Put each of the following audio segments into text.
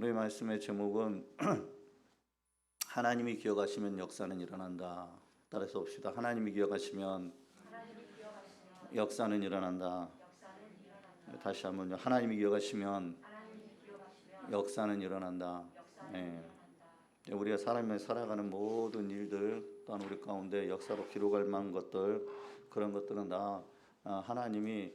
오늘 말씀의 제목은 하나님이 기억하시면 역사는 일어난다. 따라서 봅시다. 하나님이 기억하시면 역사는 일어난다. 다시 한번요. 하나님이 기억하시면 역사는 일어난다. 네. 우리가 삶에 살아가는 모든 일들 또한 우리 가운데 역사로 기록할 만한 것들, 그런 것들은 다 하나님의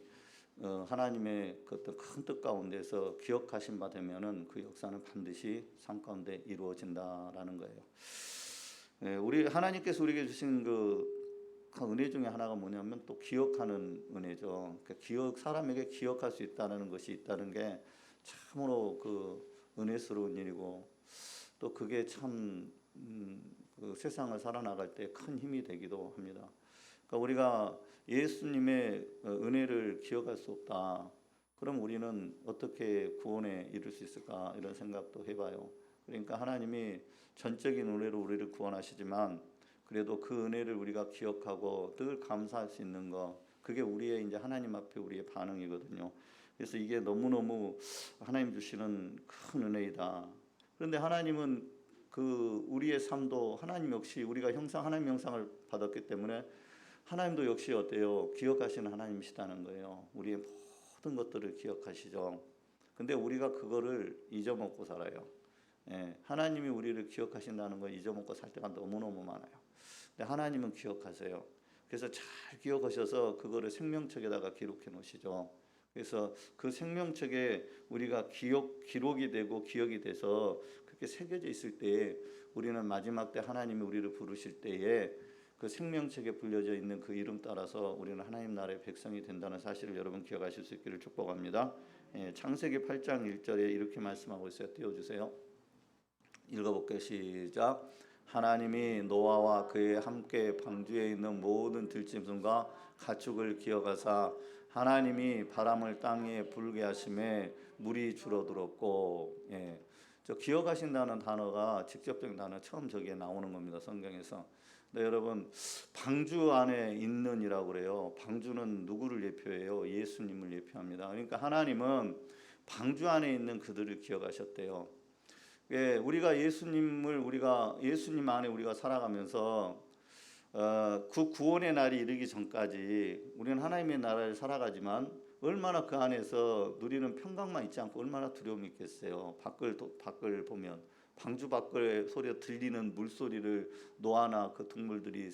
그 큰 뜻 가운데서 기억하신 바 되면은 그 역사는 반드시 삶 가운데 이루어진다라는 거예요. 우리 하나님께서 우리에게 주신 그 은혜 중에 하나가 뭐냐면 또 기억하는 은혜죠. 그러니까 사람에게 기억할 수 있다는 것이 있다는 게 참으로 그 은혜스러운 일이고, 또 그게 참 그 세상을 살아나갈 때 큰 힘이 되기도 합니다. 그러니까 우리가 예수님의 은혜를 기억할 수 없다. 그럼 우리는 어떻게 구원에 이룰 수 있을까? 이런 생각도 해봐요. 그러니까 하나님이 전적인 은혜로 우리를 구원하시지만 그래도 그 은혜를 우리가 기억하고 늘 감사할 수 있는 거, 그게 우리의 이제 하나님 앞에 우리의 반응이거든요. 그래서 이게 너무너무 하나님 주시는 큰 은혜이다. 그런데 하나님은 그 우리의 삶도 하나님 역시 우리가 하나님 형상을 받았기 때문에 하나님도 역시 어때요? 기억하시는 하나님이시다는 거예요. 우리의 모든 것들을 기억하시죠. 근데 우리가 그거를 잊어먹고 살아요. 하나님이 우리를 기억하신다는 걸 잊어먹고 살 때가 너무너무 많아요. 근데 하나님은 기억하세요. 그래서 잘 기억하셔서 그거를 생명책에다가 기록해 놓으시죠. 그래서 그 생명책에 우리가 기록이 되고 기억이 돼서 그렇게 새겨져 있을 때에 우리는 마지막 때 하나님이 우리를 부르실 때에 그 생명책에 불려져 있는 그 이름 따라서 우리는 하나님 나라의 백성이 된다는 사실을 여러분 기억하실 수 있기를 축복합니다. 창세기 8장 1절에 이렇게 말씀하고 있어요. 띄워주세요. 읽어볼게요. 시작. 하나님이 노아와 그의 함께 방주에 있는 모든 들짐승과 가축을 기억하사 하나님이 바람을 땅에 불게 하심에 물이 줄어들었고, 저 기억하신다는 단어가 직접적인 단어 처음 저기에 나오는 겁니다. 성경에서. 네, 여러분, 방주 안에 있는이라고 그래요. 방주는 누구를 예표해요? 예수님을 예표합니다. 그러니까 하나님은 방주 안에 있는 그들을 기억하셨대요. 우리가 예수님 안에 우리가 살아가면서 그 구원의 날이 이르기 전까지 우리는 하나님의 나라를 살아가지만 얼마나 그 안에서 누리는 평강만 있지 않고 얼마나 두려움이 있겠어요. 밖을 보면 방주 밖을 소리가 들리는 물소리를 노아나 그 동물들이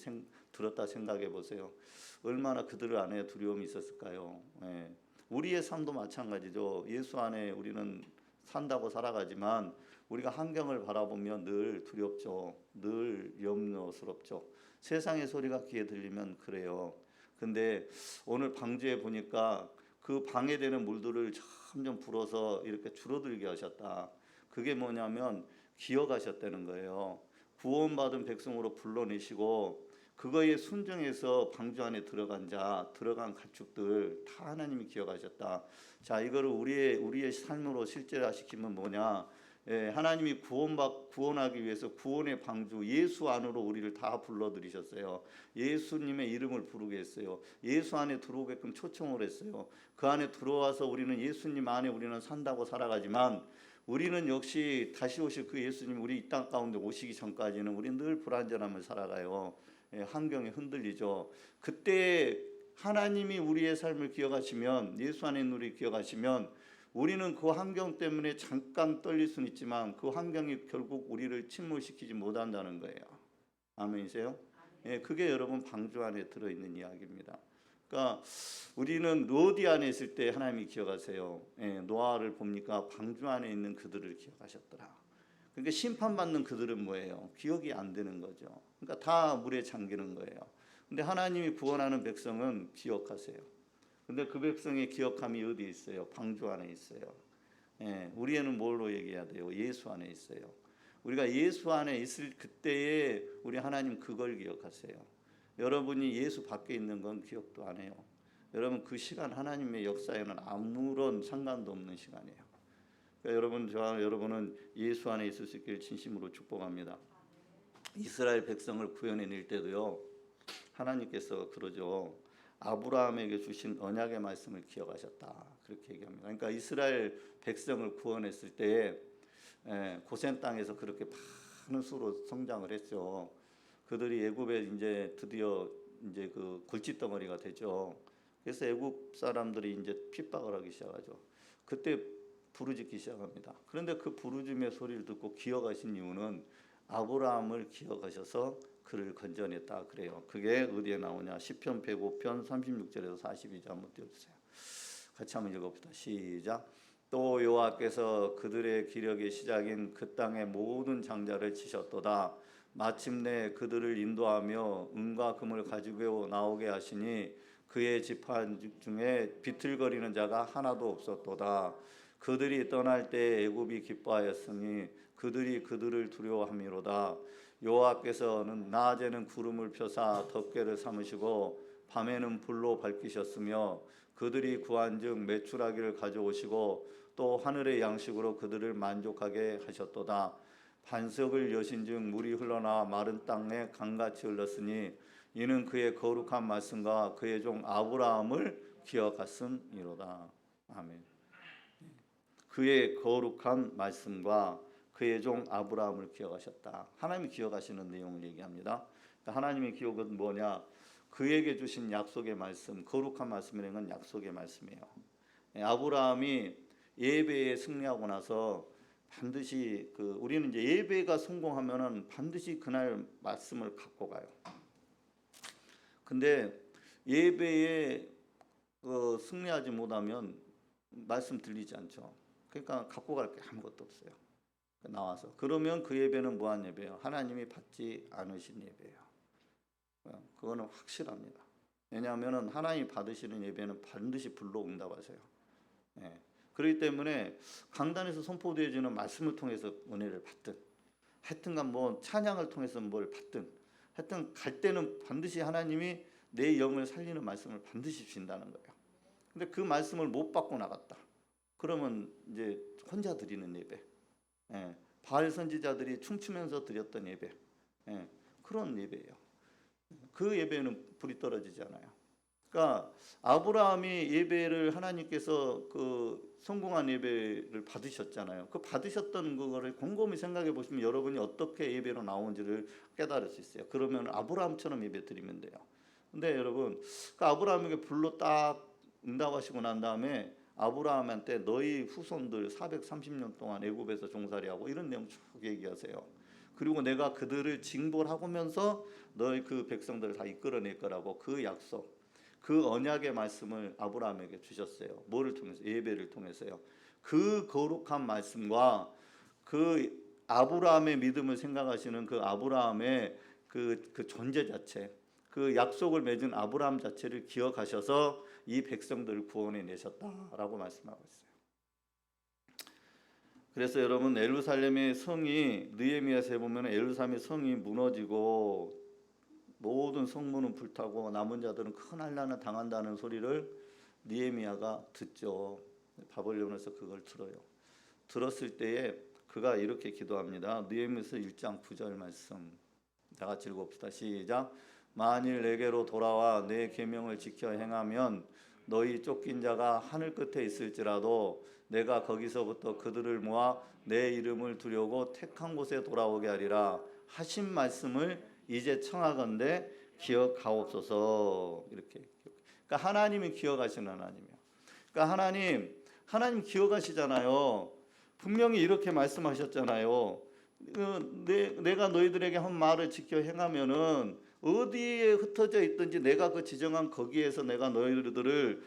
들었다 생각해 보세요. 얼마나 그들 안에 두려움이 있었을까요? 우리의 삶도 마찬가지죠. 예수 안에 우리는 산다고 살아가지만 우리가 환경을 바라보면 늘 두렵죠. 늘 염려스럽죠. 세상의 소리가 귀에 들리면 그래요. 근데 오늘 방주에 보니까 그 방해되는 물들을 점점 불어서 이렇게 줄어들게 하셨다. 그게 뭐냐면 기억하셨다는 거예요. 구원받은 백성으로 불러내시고 그거에 순종해서 방주 안에 들어간 가축들 다 하나님이 기억하셨다. 자, 이거를 우리의 삶으로 실제화시키면 뭐냐? 하나님이 구원하기 위해서 구원의 방주 예수 안으로 우리를 다 불러들이셨어요. 예수님의 이름을 부르게 했어요. 예수 안에 들어오게끔 초청을 했어요. 그 안에 들어와서 우리는 예수님 안에 우리는 산다고 살아가지만 우리는 역시 다시 오실 그 예수님 우리 이 땅 가운데 오시기 전까지는 우리 늘 불안전함을 살아가요. 환경에 흔들리죠. 그때 하나님이 우리의 삶을 기억하시면, 예수 안에 있는 우리 기억하시면 우리는 그 환경 때문에 잠깐 떨릴 수는 있지만 그 환경이 결국 우리를 침몰시키지 못한다는 거예요. 아멘이세요? 그게 여러분 방주 안에 들어있는 이야기입니다. 그러니까 우리는 로디 안에 있을 때 하나님이 기억하세요. 노아를 봅니까? 방주 안에 있는 그들을 기억하셨더라. 그러니까 심판받는 그들은 뭐예요? 기억이 안 되는 거죠. 그러니까 다 물에 잠기는 거예요. 근데 하나님이 구원하는 백성은 기억하세요. 근데 그 백성의 기억함이 어디 있어요? 방주 안에 있어요. 우리는 뭘로 얘기해야 돼요? 예수 안에 있어요. 우리가 예수 안에 있을 그때에 우리 하나님 그걸 기억하세요. 여러분이 예수 밖에 있는 건 기억도 안 해요. 여러분 그 시간 하나님의 역사에는 아무런 상관도 없는 시간이에요. 그러니까 여러분은 예수 안에 있을 수 있기를 진심으로 축복합니다. 이스라엘 백성을 구원해낼 때도요, 하나님께서 그러죠. 아브라함에게 주신 언약의 말씀을 기억하셨다. 그렇게 얘기합니다. 그러니까 이스라엘 백성을 구원했을 때 고센 땅에서 그렇게 많은 수로 성장을 했죠. 그들이 애굽에 이제 드디어 이제 그 골칫덩어리가 되죠. 그래서 애굽 사람들이 이제 핍박을 하기 시작하죠. 그때 부르짖기 시작합니다. 그런데 그 부르짖음의 소리를 듣고 기억하신 이유는 아브라함을 기억하셔서 그를 건져냈다 그래요. 그게 어디에 나오냐? 시편 105편 36절에서 42절 한번 띄워주세요. 같이 한번 읽어봅시다. 시작. 또 여호와께서 그들의 기력의 시작인 그 땅의 모든 장자를 치셨도다. 마침내 그들을 인도하며 은과 금을 가지고 나오게 하시니 그의 지파 중에 비틀거리는 자가 하나도 없었도다. 그들이 떠날 때 애굽이 기뻐하였으니 그들이 그들을 두려워함이로다. 여호와께서는 낮에는 구름을 펴사 덮개를 삼으시고 밤에는 불로 밝히셨으며 그들이 구한즉 메추라기를 가져오시고 또 하늘의 양식으로 그들을 만족하게 하셨도다. 반석을 여신즉 물이 흘러나 마른 땅에 강같이 흘렀으니 이는 그의 거룩한 말씀과 그의 종 아브라함을 기억하심이로다. 아멘. 그의 거룩한 말씀과 그의 종 아브라함을 기억하셨다. 하나님이 기억하시는 내용을 얘기합니다. 하나님의 기억은 뭐냐? 그에게 주신 약속의 말씀, 거룩한 말씀이라는 건 약속의 말씀이에요. 아브라함이 예배에 승리하고 나서 반드시 우리는 이제 예배가 성공하면은 반드시 그날 말씀을 갖고 가요. 근데 예배에 승리하지 못하면 말씀 들리지 않죠. 그러니까 갖고 갈 게 아무것도 없어요. 나와서 그러면 그 예배는 뭐한 예배예요? 하나님이 받지 않으신 예배예요. 그거는 확실합니다. 왜냐하면 하나님이 받으시는 예배는 반드시 불로 응답하세요. 그렇기 때문에 강단에서 선포되어지는 말씀을 통해서 은혜를 받든 하여튼간 뭐 찬양을 통해서 뭘 받든 하여튼 갈 때는 반드시 하나님이 내 영을 살리는 말씀을 반드시 주신다는 거예요. 근데 그 말씀을 못 받고 나갔다. 그러면 이제 혼자 드리는 예배, 바알 선지자들이 춤추면서 드렸던 예배, 그런 예배예요. 그 예배는 불이 떨어지지 않아요. 그러니까 아브라함이 예배를 하나님께서 성공한 예배를 받으셨잖아요. 그 받으셨던 그거를 곰곰이 생각해 보시면 여러분이 어떻게 예배로 나온지를 깨달을 수 있어요. 그러면 아브라함처럼 예배 드리면 돼요. 근데 여러분, 그 아브라함에게 불로 딱 응답하시고 난 다음에 아브라함한테 너희 후손들 430년 동안 애굽에서 종살이하고 이런 내용 쭉 얘기하세요. 그리고 내가 그들을 징벌하면서 너희 그 백성들을 다 이끌어낼 거라고 그 약속, 그 언약의 말씀을 아브라함에게 주셨어요. 뭐를 통해서? 예배를 통해서요. 그 거룩한 말씀과 그 아브라함의 믿음을 생각하시는 그 아브라함의 그 존재 자체, 그 약속을 맺은 아브라함 자체를 기억하셔서 이 백성들을 구원해 내셨다라고 말씀하고 있어요. 그래서 여러분 예루살렘의 성이 느헤미야서에 보면 예루살렘의 성이 무너지고 모든 성문은 불타고 남은 자들은 큰 환난을 당한다는 소리를 느헤미야가 듣죠. 바벨론에서 그걸 들어요. 들었을 때에 그가 이렇게 기도합니다. 느헤미야서 1장 9절 말씀 다 같이 읽읍시다. 시작. 만일 내게로 돌아와 내 계명을 지켜 행하면 너희 쫓긴 자가 하늘 끝에 있을지라도 내가 거기서부터 그들을 모아 내 이름을 두려고 택한 곳에 돌아오게 하리라 하신 말씀을 이제 청하건대 기억하옵소서. 이렇게. 그러니까 하나님이 기억하시는 하나님이에요. 그러니까 하나님 기억하시잖아요. 분명히 이렇게 말씀하셨잖아요. 내가 너희들에게 한 말을 지켜 행하면은 어디에 흩어져 있든지 내가 그 지정한 거기에서 내가 너희들을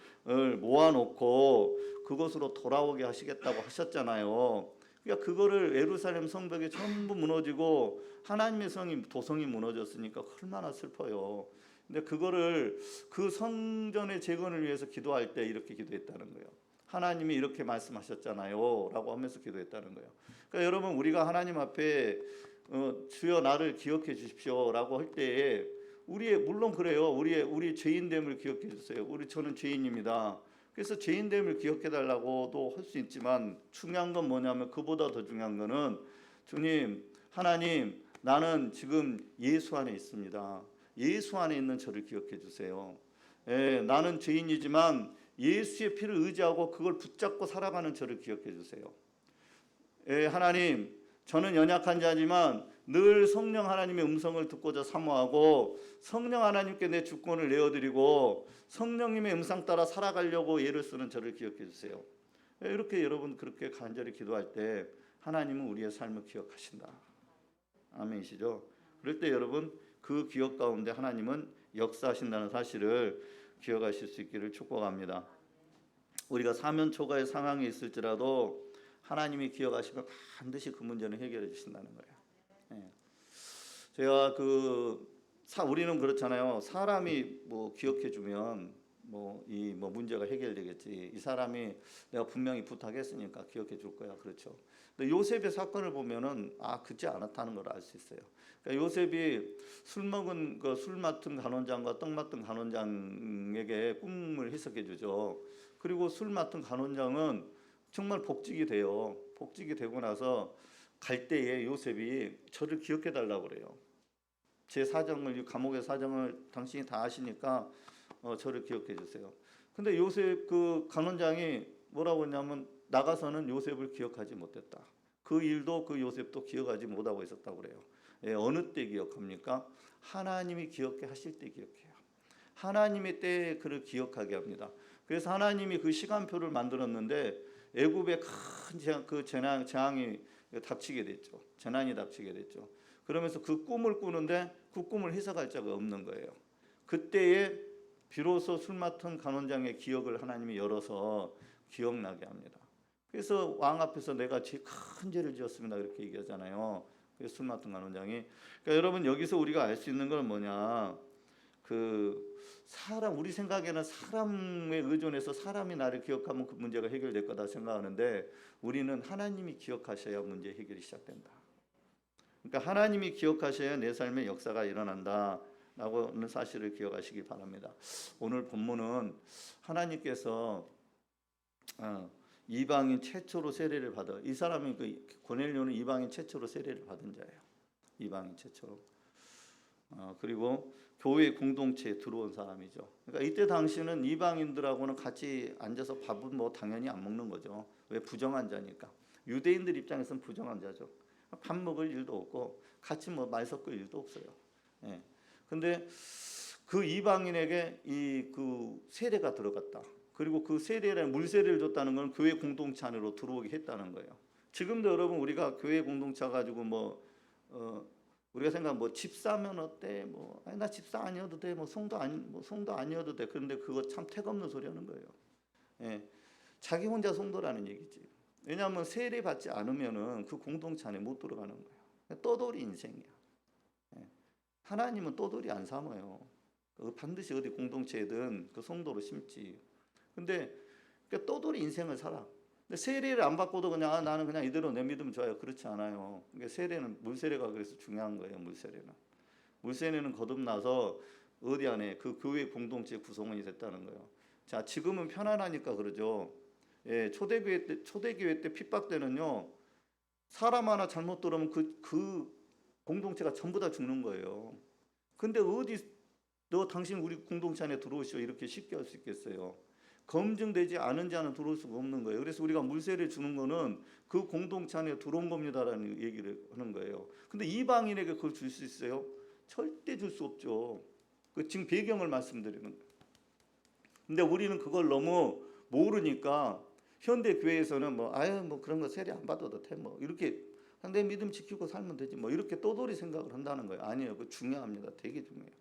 모아놓고 그곳으로 돌아오게 하시겠다고 하셨잖아요. 그러니까 그거를 예루살렘 성벽이 전부 무너지고 하나님의 도성이 무너졌으니까 얼마나 슬퍼요. 근데 그거를 그 성전의 재건을 위해서 기도할 때 이렇게 기도했다는 거예요. 하나님이 이렇게 말씀하셨잖아요 라고 하면서 기도했다는 거예요. 그러니까 여러분 우리가 하나님 앞에 주여 나를 기억해 주십시오 라고 할 때에 물론 그래요. 우리 죄인됨을 기억해 주세요. 저는 죄인입니다. 그래서 죄인됨을 기억해 달라고도 할 수 있지만 중요한 건 뭐냐면 그보다 더 중요한 거는 주님, 하나님, 나는 지금 예수 안에 있습니다. 예수 안에 있는 저를 기억해 주세요. 나는 죄인이지만 예수의 피를 의지하고 그걸 붙잡고 살아가는 저를 기억해 주세요. 하나님, 저는 연약한 자지만 늘 성령 하나님의 음성을 듣고자 사모하고 성령 하나님께 내 주권을 내어드리고 성령님의 음성 따라 살아가려고 애를 쓰는 저를 기억해 주세요. 이렇게 여러분 그렇게 간절히 기도할 때 하나님은 우리의 삶을 기억하신다. 아멘이시죠? 그럴 때 여러분 그 기억 가운데 하나님은 역사하신다는 사실을 기억하실 수 있기를 축복합니다. 우리가 사면초가의 상황에 있을지라도 하나님이 기억하시면 반드시 그 문제는 해결해 주신다는 거예요. 제가 우리는 그렇잖아요. 사람이 뭐 기억해 주면 이 문제가 해결되겠지. 이 사람이 내가 분명히 부탁했으니까 기억해 줄 거야. 그렇죠. 근데 요셉의 사건을 보면은 그렇지 않았다는 걸 알 수 있어요. 그러니까 요셉이 술 맡은 간원장과 떡 맡은 간원장에게 꿈을 해석해 주죠. 그리고 술 맡은 간원장은 정말 복직이 돼요. 복직이 되고 나서 갈 때에 요셉이 저를 기억해 달라고 그래요. 제 사정을, 이 감옥의 사정을 당신이 다 아시니까 저를 기억해 주세요. 근데 요셉 그 간원장이 뭐라고 했냐면 나가서는 요셉을 기억하지 못했다. 그 일도 그 요셉도 기억하지 못하고 있었다고 그래요. 어느 때 기억합니까? 하나님이 기억해 하실 때 기억해요. 하나님의 때에 그를 기억하게 합니다. 그래서 하나님이 그 시간표를 만들었는데 애굽에 큰 재앙이 닥치게 됐죠. 재난이 닥치게 됐죠. 그러면서 그 꿈을 꾸는데 그 꿈을 해석할 자가 없는 거예요. 그때에 비로소 술 맡은 간원장의 기억을 하나님이 열어서 기억나게 합니다. 그래서 왕 앞에서 내가 제일 큰 죄를 지었습니다. 그렇게 얘기하잖아요. 그래서 술 맡은 간원장이. 그러니까 여러분 여기서 우리가 알 수 있는 건 뭐냐? 우리 생각에는 사람에 의존해서 사람이 나를 기억하면 그 문제가 해결될 거다 생각하는데 우리는 하나님이 기억하셔야 문제 해결이 시작된다. 그러니까 하나님이 기억하셔야 내 삶의 역사가 일어난다라고는 사실을 기억하시기 바랍니다. 오늘 본문은 하나님께서 이방인 최초로 세례를 받아. 이 사람이 고넬료는 이방인 최초로 세례를 받은 자예요. 이방인 최초로. 그리고 교회 공동체에 들어온 사람이죠. 그러니까 이때 당시는 이방인들하고는 같이 앉아서 밥은 당연히 안 먹는 거죠. 왜? 부정한 자니까. 유대인들 입장에서는 부정한 자죠. 밥 먹을 일도 없고 같이 말 섞을 일도 없어요. 근데 그 이방인에게 그 세례가 들어갔다. 그리고 그 세례를 물세례를 줬다는 건 교회 공동체 안으로 들어오게 했다는 거예요. 지금도 여러분 우리가 교회 공동체 가지고 우리가 생각 집사면 어때? 나 집사 아니어도 돼. 성도 아니어도 돼. 그런데 그거 참 택없는 소리 하는 거예요. 자기 혼자 성도라는 얘기지. 왜냐하면 세례 받지 않으면은 그 공동체 안에 못 들어가는 거예요. 떠돌이 인생이야. 하나님은 떠돌이 안 삼아요. 반드시 어디 공동체든 그 성도로 심지. 근데 떠돌이 인생을 살아. 근데 세례를 안 받고도 그냥 나는 그냥 이대로 내 믿으면 좋아요. 그렇지 않아요. 그러니까 세례는 물세례가 그래서 중요한 거예요. 물세례는 거듭나서 어디 안에 그 교회 공동체 구성원이 됐다는 거예요. 자, 지금은 편안하니까 그러죠. 초대교회 때 핍박 때는요. 사람 하나 잘못 들으면 그 공동체가 전부 다 죽는 거예요. 근데 당신 우리 공동체 안에 들어오시오 이렇게 쉽게 할 수 있겠어요? 검증되지 않은 자는 들어올 수가 없는 거예요. 그래서 우리가 물세를 주는 거는 그 공동체 안에 들어온 겁니다라는 얘기를 하는 거예요. 근데 이방인에게 그걸 줄 수 있어요? 절대 줄 수 없죠. 지금 배경을 말씀드리는 거예요. 근데 우리는 그걸 너무 모르니까 현대 교회에서는 그런 거 세례 안 받아도 돼 이렇게 내 믿음 지키고 살면 되지 이렇게 떠돌이 생각을 한다는 거예요. 아니에요. 그거 중요합니다. 되게 중요해요.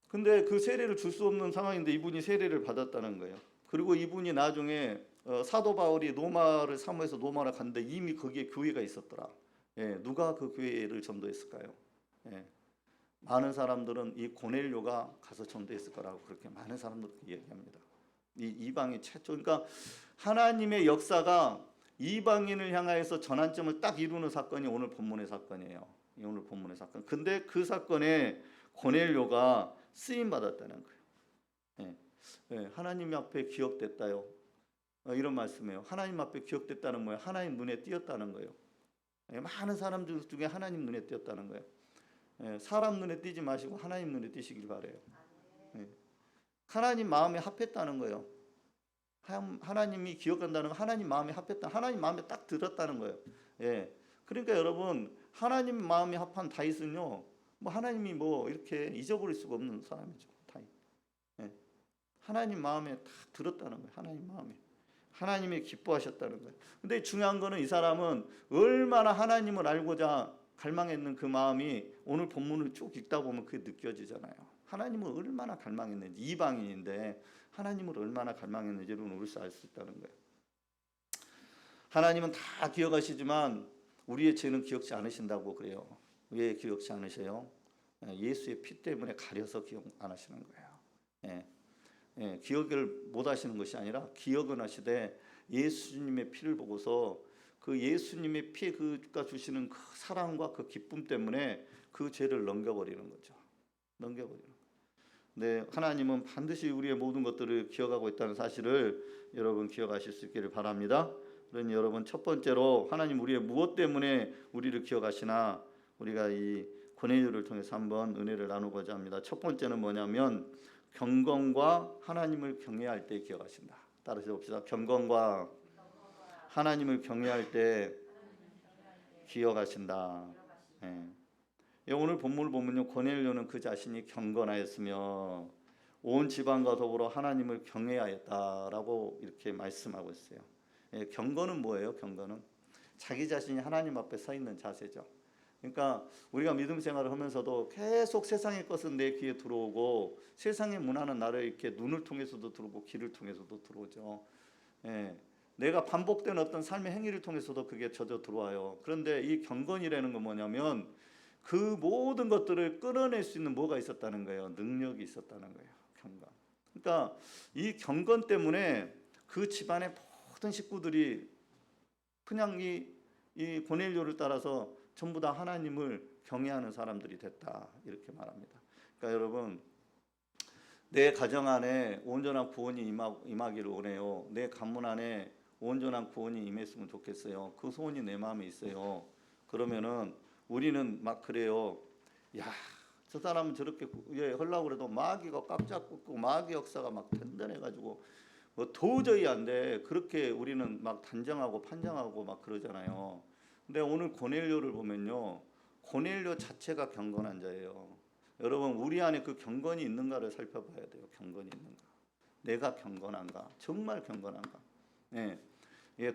근데 그 세례를 줄 수 없는 상황인데 이분이 세례를 받았다는 거예요. 그리고 이분이 나중에 사도 바울이 로마를 사모해서 로마를 갔는데 이미 거기에 교회가 있었더라. 누가 그 교회를 전도했을까요? 많은 사람들은 이 고넬료가 가서 전도했을 거라고 그렇게 많은 사람들이 얘기합니다. 이 이방인 최초. 그러니까 하나님의 역사가 이방인을 향하여서 전환점을 딱 이루는 사건이 오늘 본문의 사건이에요. 오늘 본문의 사건. 근데 그 사건에 고넬료가 쓰임 받았다는 거예요. 하나님 앞에 기억됐다요. 이런 말씀이에요. 하나님 앞에 기억됐다는 뭐예요? 하나님 눈에 띄었다는 거예요. 많은 사람들 중에 하나님 눈에 띄었다는 거예요. 사람 눈에 띄지 마시고 하나님 눈에 띄시길 바래요. 하나님 마음에 합했다는 거예요. 하나님이 기억한다는 건 하나님 마음에 합했다. 하나님 마음에 딱 들었다는 거예요. 예. 그러니까 여러분 하나님 마음에 합한 다윗은요. 뭐 하나님이 뭐 이렇게 잊어버릴 수가 없는 사람이죠. 다윗. 예. 하나님 마음에 딱 들었다는 거예요. 하나님 마음에. 하나님이 기뻐하셨다는 거예요. 근데 중요한 거는 이 사람은 얼마나 하나님을 알고자 갈망했는 그 마음이 오늘 본문을 쭉 읽다 보면 그게 느껴지잖아요. 하나님을 얼마나 갈망했는지, 이방인인데 하나님을 얼마나 갈망했는지를 우리서 알 수 있다는 거예요. 하나님은 다 기억하시지만 우리의 죄는 기억지 않으신다고 그래요. 왜 기억지 않으세요? 예수의 피 때문에 가려서 기억 안 하시는 거예요. 기억을 못 하시는 것이 아니라 기억은 하시되 예수님의 피를 보고서 그 예수님의 피가 주시는 그 사랑과 그 기쁨 때문에 그 죄를 넘겨버리는 거죠. 넘겨버리는 거예요. 네, 하나님은 반드시 우리의 모든 것들을 기억하고 있다는 사실을 여러분 기억하실 수 있기를 바랍니다. 그러니 여러분 첫 번째로 하나님 우리의 무엇 때문에 우리를 기억하시나 우리가 이 고넬료를 통해서 한번 은혜를 나누고자 합니다. 첫 번째는 뭐냐면 경건과 하나님을 경외할 때 기억하신다. 따라서 봅시다. 경건과 하나님을 경외할 때 기억하신다. 오늘 본문을 보면요, 고넬료는 그 자신이 경건하였으며 온 집안과 더불어 하나님을 경외하였다라고 이렇게 말씀하고 있어요. 경건은 뭐예요? 경건은 자기 자신이 하나님 앞에 서 있는 자세죠. 그러니까 우리가 믿음 생활을 하면서도 계속 세상의 것은 내 귀에 들어오고 세상의 문화는 나를 이렇게 눈을 통해서도 들어오고 귀를 통해서도 들어오죠. 내가 반복된 어떤 삶의 행위를 통해서도 그게 젖어 들어와요. 그런데 이 경건이라는 건 뭐냐면 그 모든 것들을 끌어낼 수 있는 뭐가 있었다는 거예요. 능력이 있었다는 거예요. 경건. 그러니까 이 경건 때문에 그 집안의 모든 식구들이 그냥 이 고넬료를 따라서 전부 다 하나님을 경외하는 사람들이 됐다 이렇게 말합니다. 그러니까 여러분 내 가정 안에 온전한 구원이 임하기를 원해요. 내 가문 안에 온전한 구원이 임했으면 좋겠어요. 그 소원이 내 마음에 있어요. 그러면은 우리는 막 그래요. 야, 저 사람은 저렇게 하려고 그래도 마귀가 꽉 잡고 마귀 역사가 막 든든해가지고 뭐 도저히 안 돼. 그렇게 우리는 막 단정하고 판정하고 막 그러잖아요. 근데 오늘 고넬료를 보면요, 고넬료 자체가 경건한 자예요. 여러분 우리 안에 그 경건이 있는가를 살펴봐야 돼요. 경건이 있는가? 내가 경건한가? 정말 경건한가?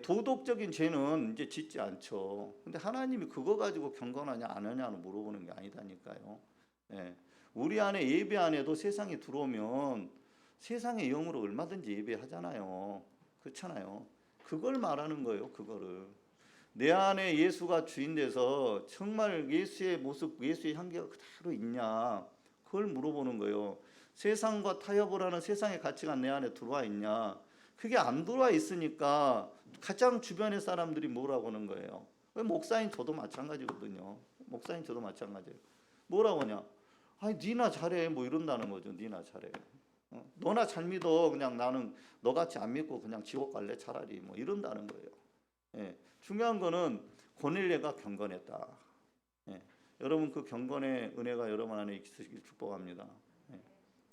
도덕적인 죄는 이제 짓지 않죠. 근데 하나님이 그거 가지고 경건하냐 안 하냐는 물어보는 게 아니다니까요. 우리 안에 예배 안에도 세상이 들어오면 세상의 영으로 얼마든지 예배하잖아요. 그렇잖아요. 그걸 말하는 거예요. 그거를. 내 안에 예수가 주인 돼서 정말 예수의 모습, 예수의 향기가 그대로 있냐? 그걸 물어보는 거예요. 세상과 타협을 하는 세상의 가치가 내 안에 들어와 있냐? 그게 안 들어와 있으니까 가장 주변의 사람들이 뭐라고 하는 거예요. 목사인 저도 마찬가지거든요. 목사인 저도 마찬가지예요. 뭐라고 하냐? 아니 니나 잘해 뭐 이런다는 거죠. 니나 잘해. 너나 잘 믿어. 그냥 나는 너같이 안 믿고 그냥 지옥 갈래 차라리 뭐 이런다는 거예요. 중요한 거는 고넬료가 경건했다. 여러분 그 경건의 은혜가 여러분 안에 있으시길 축복합니다.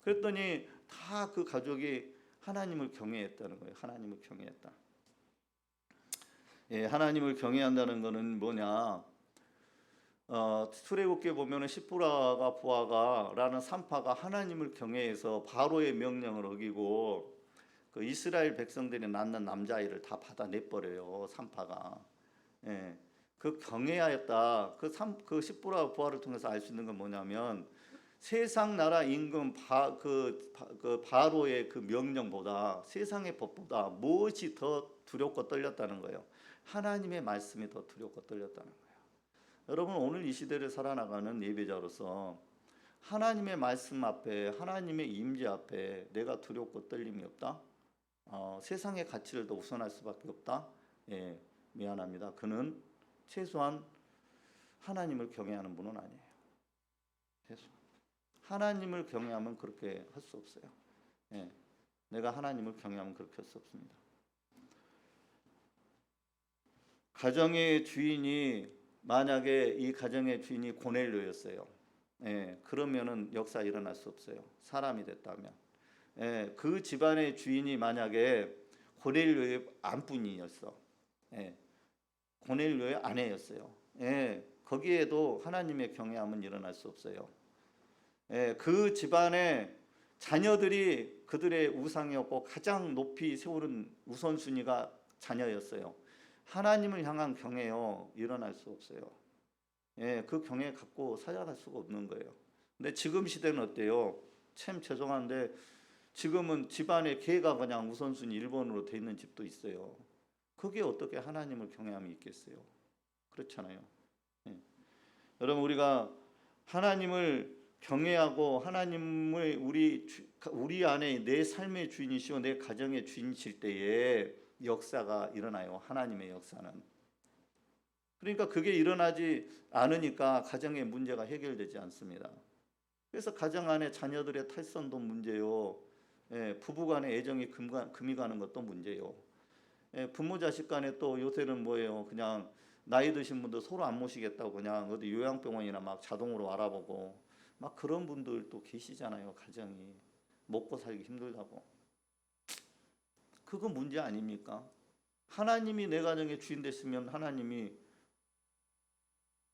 그랬더니 다 그 가족이 하나님을 경외했다는 거예요. 하나님을 경외했다. 하나님을 경외한다는 것은 뭐냐? 출애굽기에 보면은 시므라가 부하가라는 산파가 하나님을 경외해서 바로의 명령을 어기고 그 이스라엘 백성들이 낳는 남자아이를 다 받아내 버려요. 산파가. 그 경외하였다. 그 시므라 부하를 통해서 알 수 있는 건 뭐냐면 세상 나라 임금 그 바로의 그 명령보다 세상의 법보다 무엇이 더 두렵고 떨렸다는 거예요. 하나님의 말씀이 더 두렵고 떨렸다는 거예요. 여러분 오늘 이 시대를 살아나가는 예배자로서 하나님의 말씀 앞에 하나님의 임재 앞에 내가 두렵고 떨림이 없다. 세상의 가치를 더 우선할 수밖에 없다. 미안합니다. 그는 최소한 하나님을 경외하는 분은 아니에요. 최소한 하나님을 경외하면 그렇게 할 수 없어요. 내가 하나님을 경외하면 그렇게 할 수 없습니다. 가정의 주인이 만약에 이 가정의 주인이 고넬료였어요. 그러면은 역사 일어날 수 없어요. 사람이 됐다면. 그 집안의 주인이 만약에 고넬료의 안뿐이었어. 예, 고넬료의 아내였어요. 예, 거기에도 하나님의 경외함은 일어날 수 없어요. 예, 그 집안의 자녀들이 그들의 우상이었고 가장 높이 세우는 우선순위가 자녀였어요. 하나님을 향한 경외요 일어날 수 없어요. 예, 그 경외 갖고 살아갈 수가 없는 거예요. 근데 지금 시대는 어때요? 참 죄송한데 지금은 집안의 계가 그냥 우선순위 1번으로 돼 있는 집도 있어요. 그게 어떻게 하나님을 경외함이 있겠어요? 그렇잖아요. 예. 여러분 우리가 하나님을 경외하고 하나님을 우리 안에 내 삶의 주인이시고 내 가정의 주인이실 때에 역사가 일어나요. 하나님의 역사는. 그러니까 그게 일어나지 않으니까 가정의 문제가 해결되지 않습니다. 그래서 가정 안에 자녀들의 탈선도 문제요. 예, 부부간의 애정이 금이 가는 것도 문제요. 예, 부모 자식 간에 또 요새는 뭐예요? 그냥 나이 드신 분들 서로 안 모시겠다고 그냥 어디 요양병원이나 막 자동으로 알아보고 막 그런 분들도 계시잖아요. 가정이 먹고 살기 힘들다고. 그거 문제 아닙니까? 하나님이 내 가정의 주인 됐으면 하나님이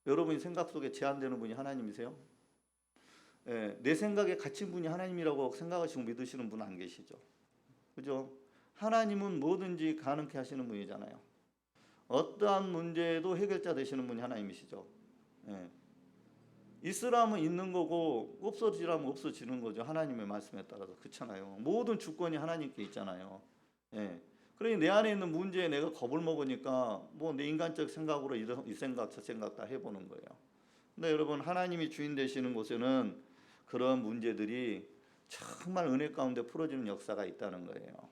여러분이 생각 속에 제한되는 분이 하나님이세요? 예, 내 생각에 갇힌 분이 하나님이라고 생각하시고 믿으시는 분 안 계시죠? 그죠? 하나님은 뭐든지 가능케 하시는 분이잖아요. 어떠한 문제도 해결자 되시는 분이 하나님이시죠. 예. 있으라면 있는 거고 없어지라면 없어지는 거죠. 하나님의 말씀에 따라서. 그렇잖아요. 모든 주권이 하나님께 있잖아요. 예. 그러니 내 안에 있는 문제에 내가 겁을 먹으니까 뭐 내 인간적 생각으로 이 생각 저 생각 다 해보는 거예요. 근데 여러분 하나님이 주인 되시는 곳에는 그런 문제들이 정말 은혜 가운데 풀어지는 역사가 있다는 거예요.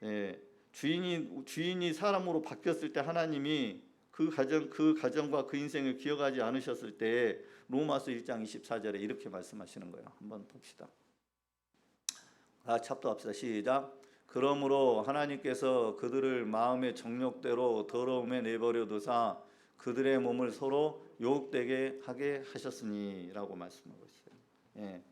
예. 주인이 사람으로 바뀌었을 때 하나님이 그 가정과 그 인생을 기억하지 않으셨을 때 로마서 1장 24절에 이렇게 말씀하시는 거예요. 한번 봅시다. 합시다. 시작. 그러므로 하나님께서 그들을 마음의 정욕대로 더러움에 내버려 두사 그들의 몸을 서로 유혹되게 하게 하셨으니라고 말씀하고 있어요. 예.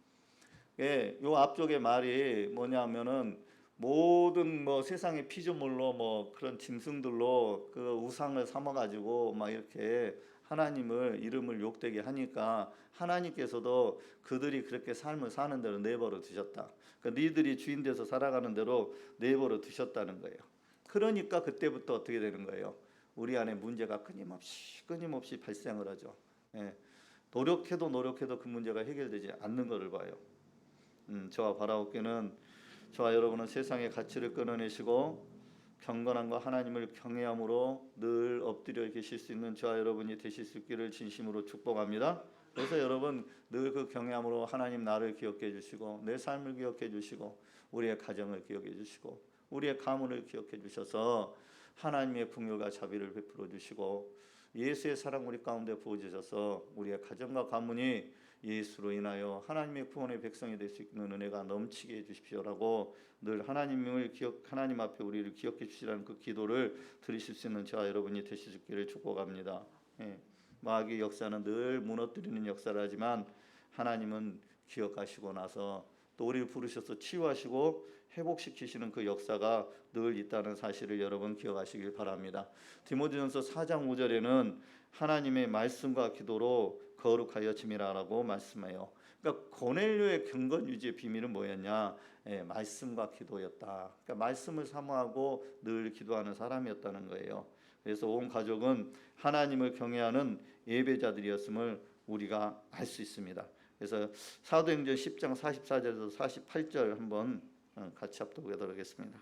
예, 요 앞쪽의 말이 뭐냐면은 모든 뭐 세상의 피조물로 뭐 그런 짐승들로 그 우상을 삼아 가지고 막 이렇게 하나님을 이름을 욕되게 하니까 하나님께서도 그들이 그렇게 삶을 사는 대로 내버려 두셨다. 그러니까 니들이 주인 돼서 살아가는 대로 내버려 두셨다는 거예요. 그러니까 그때부터 어떻게 되는 거예요? 우리 안에 문제가 끊임없이 발생을 하죠. 예. 노력해도 그 문제가 해결되지 않는 것을 봐요. 저와 바라옵기는 저와 여러분은 세상의 가치를 끊어내시고 경건함과 하나님을 경외함으로 늘 엎드려 계실 수 있는 저와 여러분이 되실 수 있기를 진심으로 축복합니다. 그래서 여러분 늘 그 경외함으로 하나님 나를 기억해 주시고 내 삶을 기억해 주시고 우리의 가정을 기억해 주시고 우리의 가문을 기억해 주셔서 하나님의 긍휼과 자비를 베풀어 주시고 예수의 사랑 우리 가운데 부어주셔서 우리의 가정과 가문이 예수로 인하여 하나님의 구원의 백성이 될 수 있는 은혜가 넘치게 해주십시오라고 늘 하나님 앞에 우리를 기억해 주시라는 그 기도를 드리실 수 있는 저와 여러분이 되시기를 축복합니다. 예. 마귀의 역사는 늘 무너뜨리는 역사를 하지만 하나님은 기억하시고 나서 또 우리를 부르셔서 치유하시고 회복시키시는 그 역사가 늘 있다는 사실을 여러분 기억하시길 바랍니다. 디모데전서 4장 5절에는 하나님의 말씀과 기도로 거룩하여 지미라라고 말씀해요. 그러니까 고넬료의 경건 유지의 비밀은 뭐였냐? 말씀과 기도였다. 그러니까 말씀을 사모하고 늘 기도하는 사람이었다는 거예요. 그래서 온 가족은 하나님을 경외하는 예배자들이었음을 우리가 알 수 있습니다. 그래서 사도행전 10장 44절에서 48절 한번 같이 합독하도록 하겠습니다.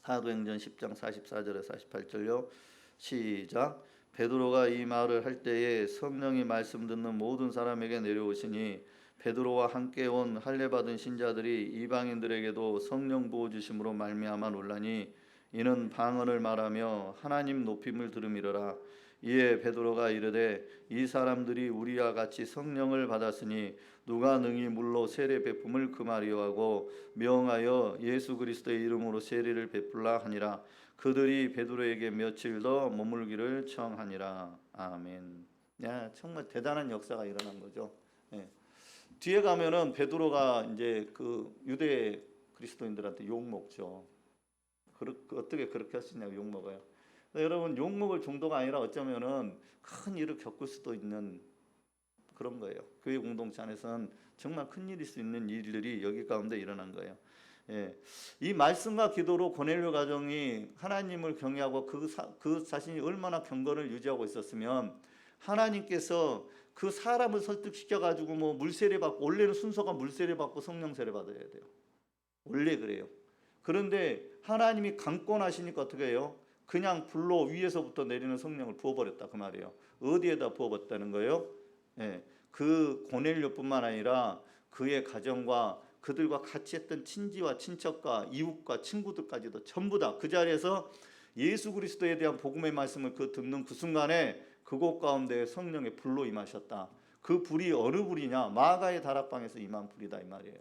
사도행전 10장 44절에서 48절요. 시작. 베드로가 이 말을 할 때에 성령이 말씀 듣는 모든 사람에게 내려오시니 베드로와 함께 온 할례 받은 신자들이 이방인들에게도 성령 부어 주심으로 말미암아 놀라니 이는 방언을 말하며 하나님 높임을 들음이로라. 이에 베드로가 이르되 이 사람들이 우리와 같이 성령을 받았으니 누가 능히 물로 세례 베품을 금하리요 하고 명하여 예수 그리스도의 이름으로 세례를 베풀라 하니라. 그들이 베드로에게 며칠 더 머물기를 청하니라. 아멘. 야, 정말 대단한 역사가 일어난 거죠. 예. 뒤에 가면은 베드로가 이제 그 유대 그리스도인들한테 욕 먹죠. 어떻게 그렇게 할 수 있냐고 욕먹어요. 여러분 욕먹을 정도가 아니라 어쩌면은 큰 일을 겪을 수도 있는 그런 거예요. 교회 공동체 안에서는 정말 큰 일일 수 있는 일들이 여기 가운데 일어난 거예요. 예, 이 말씀과 기도로 고넬료 가정이 하나님을 경외하고 그 자신이 얼마나 경건을 유지하고 있었으면 하나님께서 그 사람을 설득시켜 가지고 뭐 물세례 받고, 원래는 순서가 물세례 받고 성령 세례 받아야 돼요. 원래 그래요. 그런데 하나님이 강권하시니까 어떻게 해요? 그냥 불로 위에서부터 내리는 성령을 부어버렸다 그 말이에요. 어디에다 부어버렸다는 거예요? 예, 그 고넬료뿐만 아니라 그의 가정과 그들과 같이 했던 친지와 친척과 이웃과 친구들까지도 전부 다 그 자리에서 예수 그리스도에 대한 복음의 말씀을 듣는 그 순간에 그곳 가운데 성령의 불로 임하셨다. 그 불이 어느 불이냐? 마가의 다락방에서 임한 불이다 이 말이에요.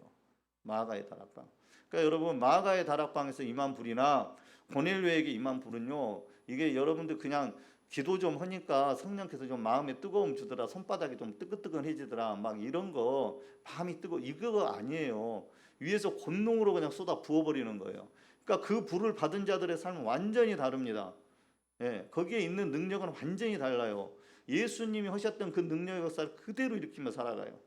마가의 다락방. 그러니까 여러분 마가의 다락방에서 임한 불이나 고넬료에게 임한 불은요, 이게 여러분들 그냥 기도 좀 하니까 성령께서 좀 마음에 뜨거움 주더라, 손바닥이 좀 뜨끈뜨끈해지더라, 막 이런 거 마음이 뜨거, 이거 아니에요. 위에서 권능으로 그냥 쏟아 부어버리는 거예요. 그러니까 그 불을 받은 자들의 삶은 완전히 다릅니다. 예, 거기에 있는 능력은 완전히 달라요. 예수님이 하셨던 그 능력의 역사를 그대로 일으키며 살아가요.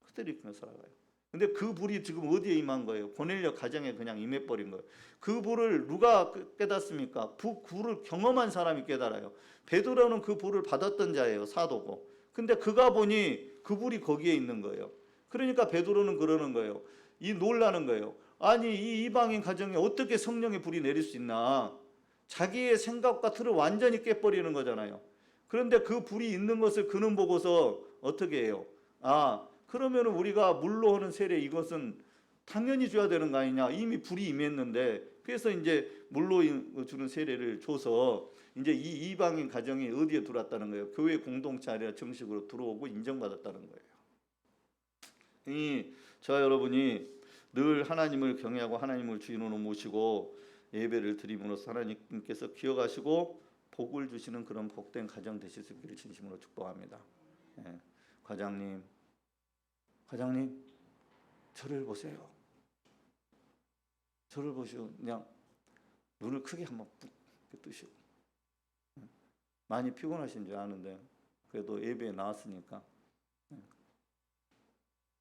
그대로 일으키며 살아가요. 근데 그 불이 지금 어디에 임한 거예요? 고넬료 가정에 그냥 임해버린 거예요. 그 불을 누가 깨닫습니까? 그 불을 경험한 사람이 깨달아요. 베드로는 그 불을 받았던 자예요. 사도고. 근데 그가 보니 그 불이 거기에 있는 거예요. 그러니까 베드로는 그러는 거예요. 이 놀라는 거예요. 아니 이 이방인 가정에 어떻게 성령의 불이 내릴 수 있나? 자기의 생각과 틀을 완전히 깨버리는 거잖아요. 그런데 그 불이 있는 것을 그는 보고서 어떻게 해요? 아, 그러면 우리가 물로 하는 세례 이것은 당연히 줘야 되는 거 아니냐? 이미 불이 임했는데, 그래서 이제 물로 주는 세례를 줘서 이제 이 이방인 가정이 어디에 들어왔다는 거예요? 교회 공동체 안에 정식으로 들어오고 인정받았다는 거예요. 저와 여러분이 늘 하나님을 경외하고 하나님을 주인으로 모시고 예배를 드림으로써 하나님께서 기억하시고 복을 주시는 그런 복된 가정 되실 수 있기를 진심으로 축복합니다. 예. 과장님, 저를 보세요. 저를 보시고 그냥 눈을 크게 한번 푹 뜨시고. 많이 피곤하신 줄 아는데 그래도 예배에 나왔으니까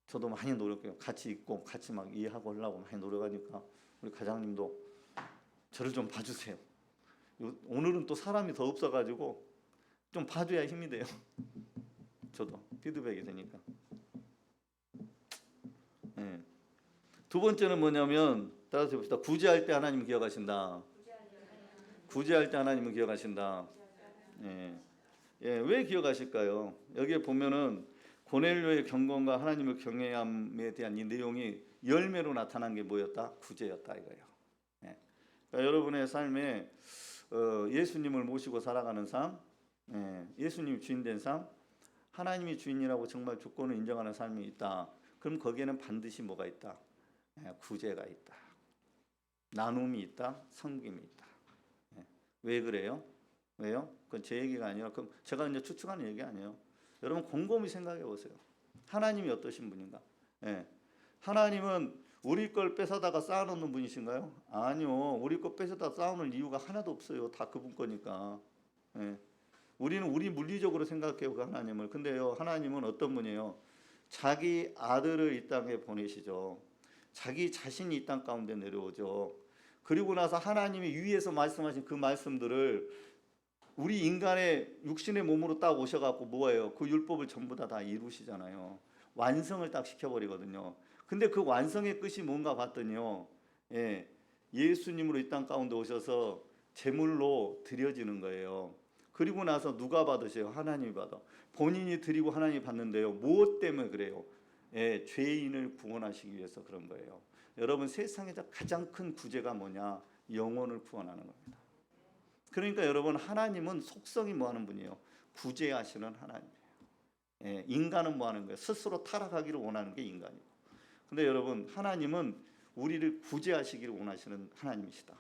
저도 많이 노력해요. 같이 있고 같이 막 이해하고 하려고 많이 노력하니까 우리 과장님도 저를 좀 봐주세요. 오늘은 또 사람이 더 없어가지고 좀 봐줘야 힘이 돼요. 저도 피드백이 되니까. 네. 두 번째는 뭐냐면 따라서 봅시다. 구제할 때 하나님을 기억하신다. 구제할 때 하나님을 기억하신다. 예. 예, 왜 기억하실까요? 여기에 보면은 고넬료의 경건과 하나님을 경외함에 대한 이 내용이 열매로 나타난 게 뭐였다? 구제였다 이거예요. 예. 그러니까 여러분의 삶에 예수님을 모시고 살아가는 삶, 예수님이 주인된 삶, 하나님이 주인이라고 정말 주권을 인정하는 삶이 있다. 그럼 거기에는 반드시 뭐가 있다? 구제가 있다. 나눔이 있다. 섬김이 있다. 왜 그래요? 왜요? 그건 제 얘기가 아니라 그럼 제가 이제 추측하는 얘기 아니에요. 여러분 곰곰이 생각해 보세요. 하나님이 어떠신 분인가? 하나님은 우리 걸 뺏어다가 쌓아놓는 분이신가요? 아니요. 우리 거 뺏어다 쌓아놓을 이유가 하나도 없어요. 다 그분 거니까. 우리는 우리 물리적으로 생각해요. 그 하나님을. 근데요. 하나님은 어떤 분이에요? 자기 아들을 이 땅에 보내시죠. 자기 자신이 이 땅 가운데 내려오죠. 그리고 나서 하나님이 위에서 말씀하신 그 말씀들을 우리 인간의 육신의 몸으로 딱 오셔갖고 뭐예요? 그 율법을 전부 다 이루시잖아요. 완성을 딱 시켜버리거든요. 근데 그 완성의 끝이 뭔가 봤더니요. 예수님으로 이 땅 가운데 오셔서 제물로 드려지는 거예요. 그리고 나서 누가 받으세요? 하나님이 받아. 본인이 드리고 하나님이 받는데요. 무엇 때문에 그래요? 죄인을 구원하시기 위해서 그런 거예요. 여러분 세상에서 가장 큰 구제가 뭐냐? 영혼을 구원하는 겁니다. 그러니까 여러분 하나님은 속성이 뭐 하는 분이에요? 구제하시는 하나님이에요. 인간은 뭐 하는 거예요? 스스로 타락하기를 원하는 게 인간이고. 근데 여러분 하나님은 우리를 구제하시기를 원하시는 하나님이시다.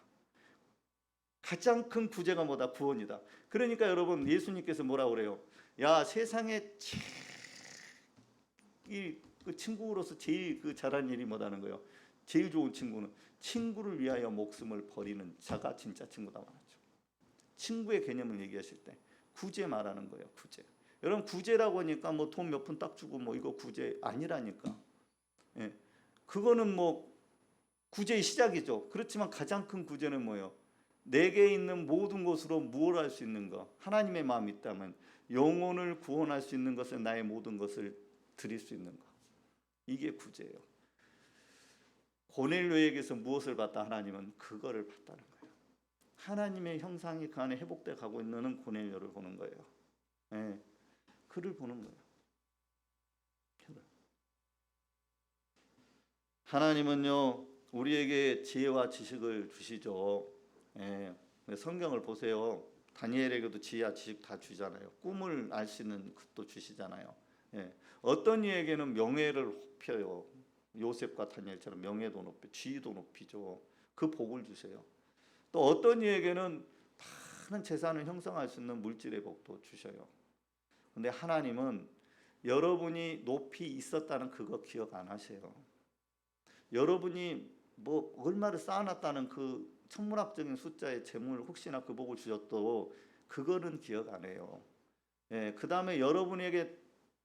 가장 큰 구제가 뭐다? 구원이다. 그러니까 여러분 예수님께서 뭐라고 그래요? 야 세상에 그 친구로서 제일 그 잘한 일이 뭐다는 거예요? 제일 좋은 친구는 친구를 위하여 목숨을 버리는 자가 진짜 친구다 말하죠. 친구의 개념을 얘기하실 때 구제 말하는 거예요. 구제. 여러분 구제라고 하니까 뭐 돈 몇 푼 딱 주고 뭐 이거 구제 아니라니까. 예. 그거는 뭐 구제의 시작이죠. 그렇지만 가장 큰 구제는 뭐예요? 내게 있는 모든 것으로 무엇을 할 수 있는 것. 하나님의 마음이 있다면 영혼을 구원할 수 있는 것은 나의 모든 것을 드릴 수 있는 것. 이게 구제예요. 고넬료에게서 무엇을 받다? 하나님은 그거를 받다는 거예요. 하나님의 형상이 그 안에 회복돼 가고 있는 고넬료를 보는 거예요. 예. 그를 보는 거예요. 하나님은요 우리에게 지혜와 지식을 주시죠. 예. 성경을 보세요. 다니엘에게도 지혜와 지식 다 주잖아요. 꿈을 알 수 있는 것도 주시잖아요. 예. 어떤 이에게는 명예를 높여요. 요셉과 다니엘처럼 명예도 높여, 지위도 높이죠. 그 복을 주세요. 또 어떤 이에게는 많은 재산을 형성할 수 있는 물질의 복도 주셔요. 근데 하나님은 여러분이 높이 있었다는 그거 기억 안 하세요. 여러분이 뭐 얼마를 쌓아놨다는 그 천문학적인 숫자의 재물 혹시나 그 복을 주셨도 그거는 기억 안 해요. 예, 그 다음에 여러분에게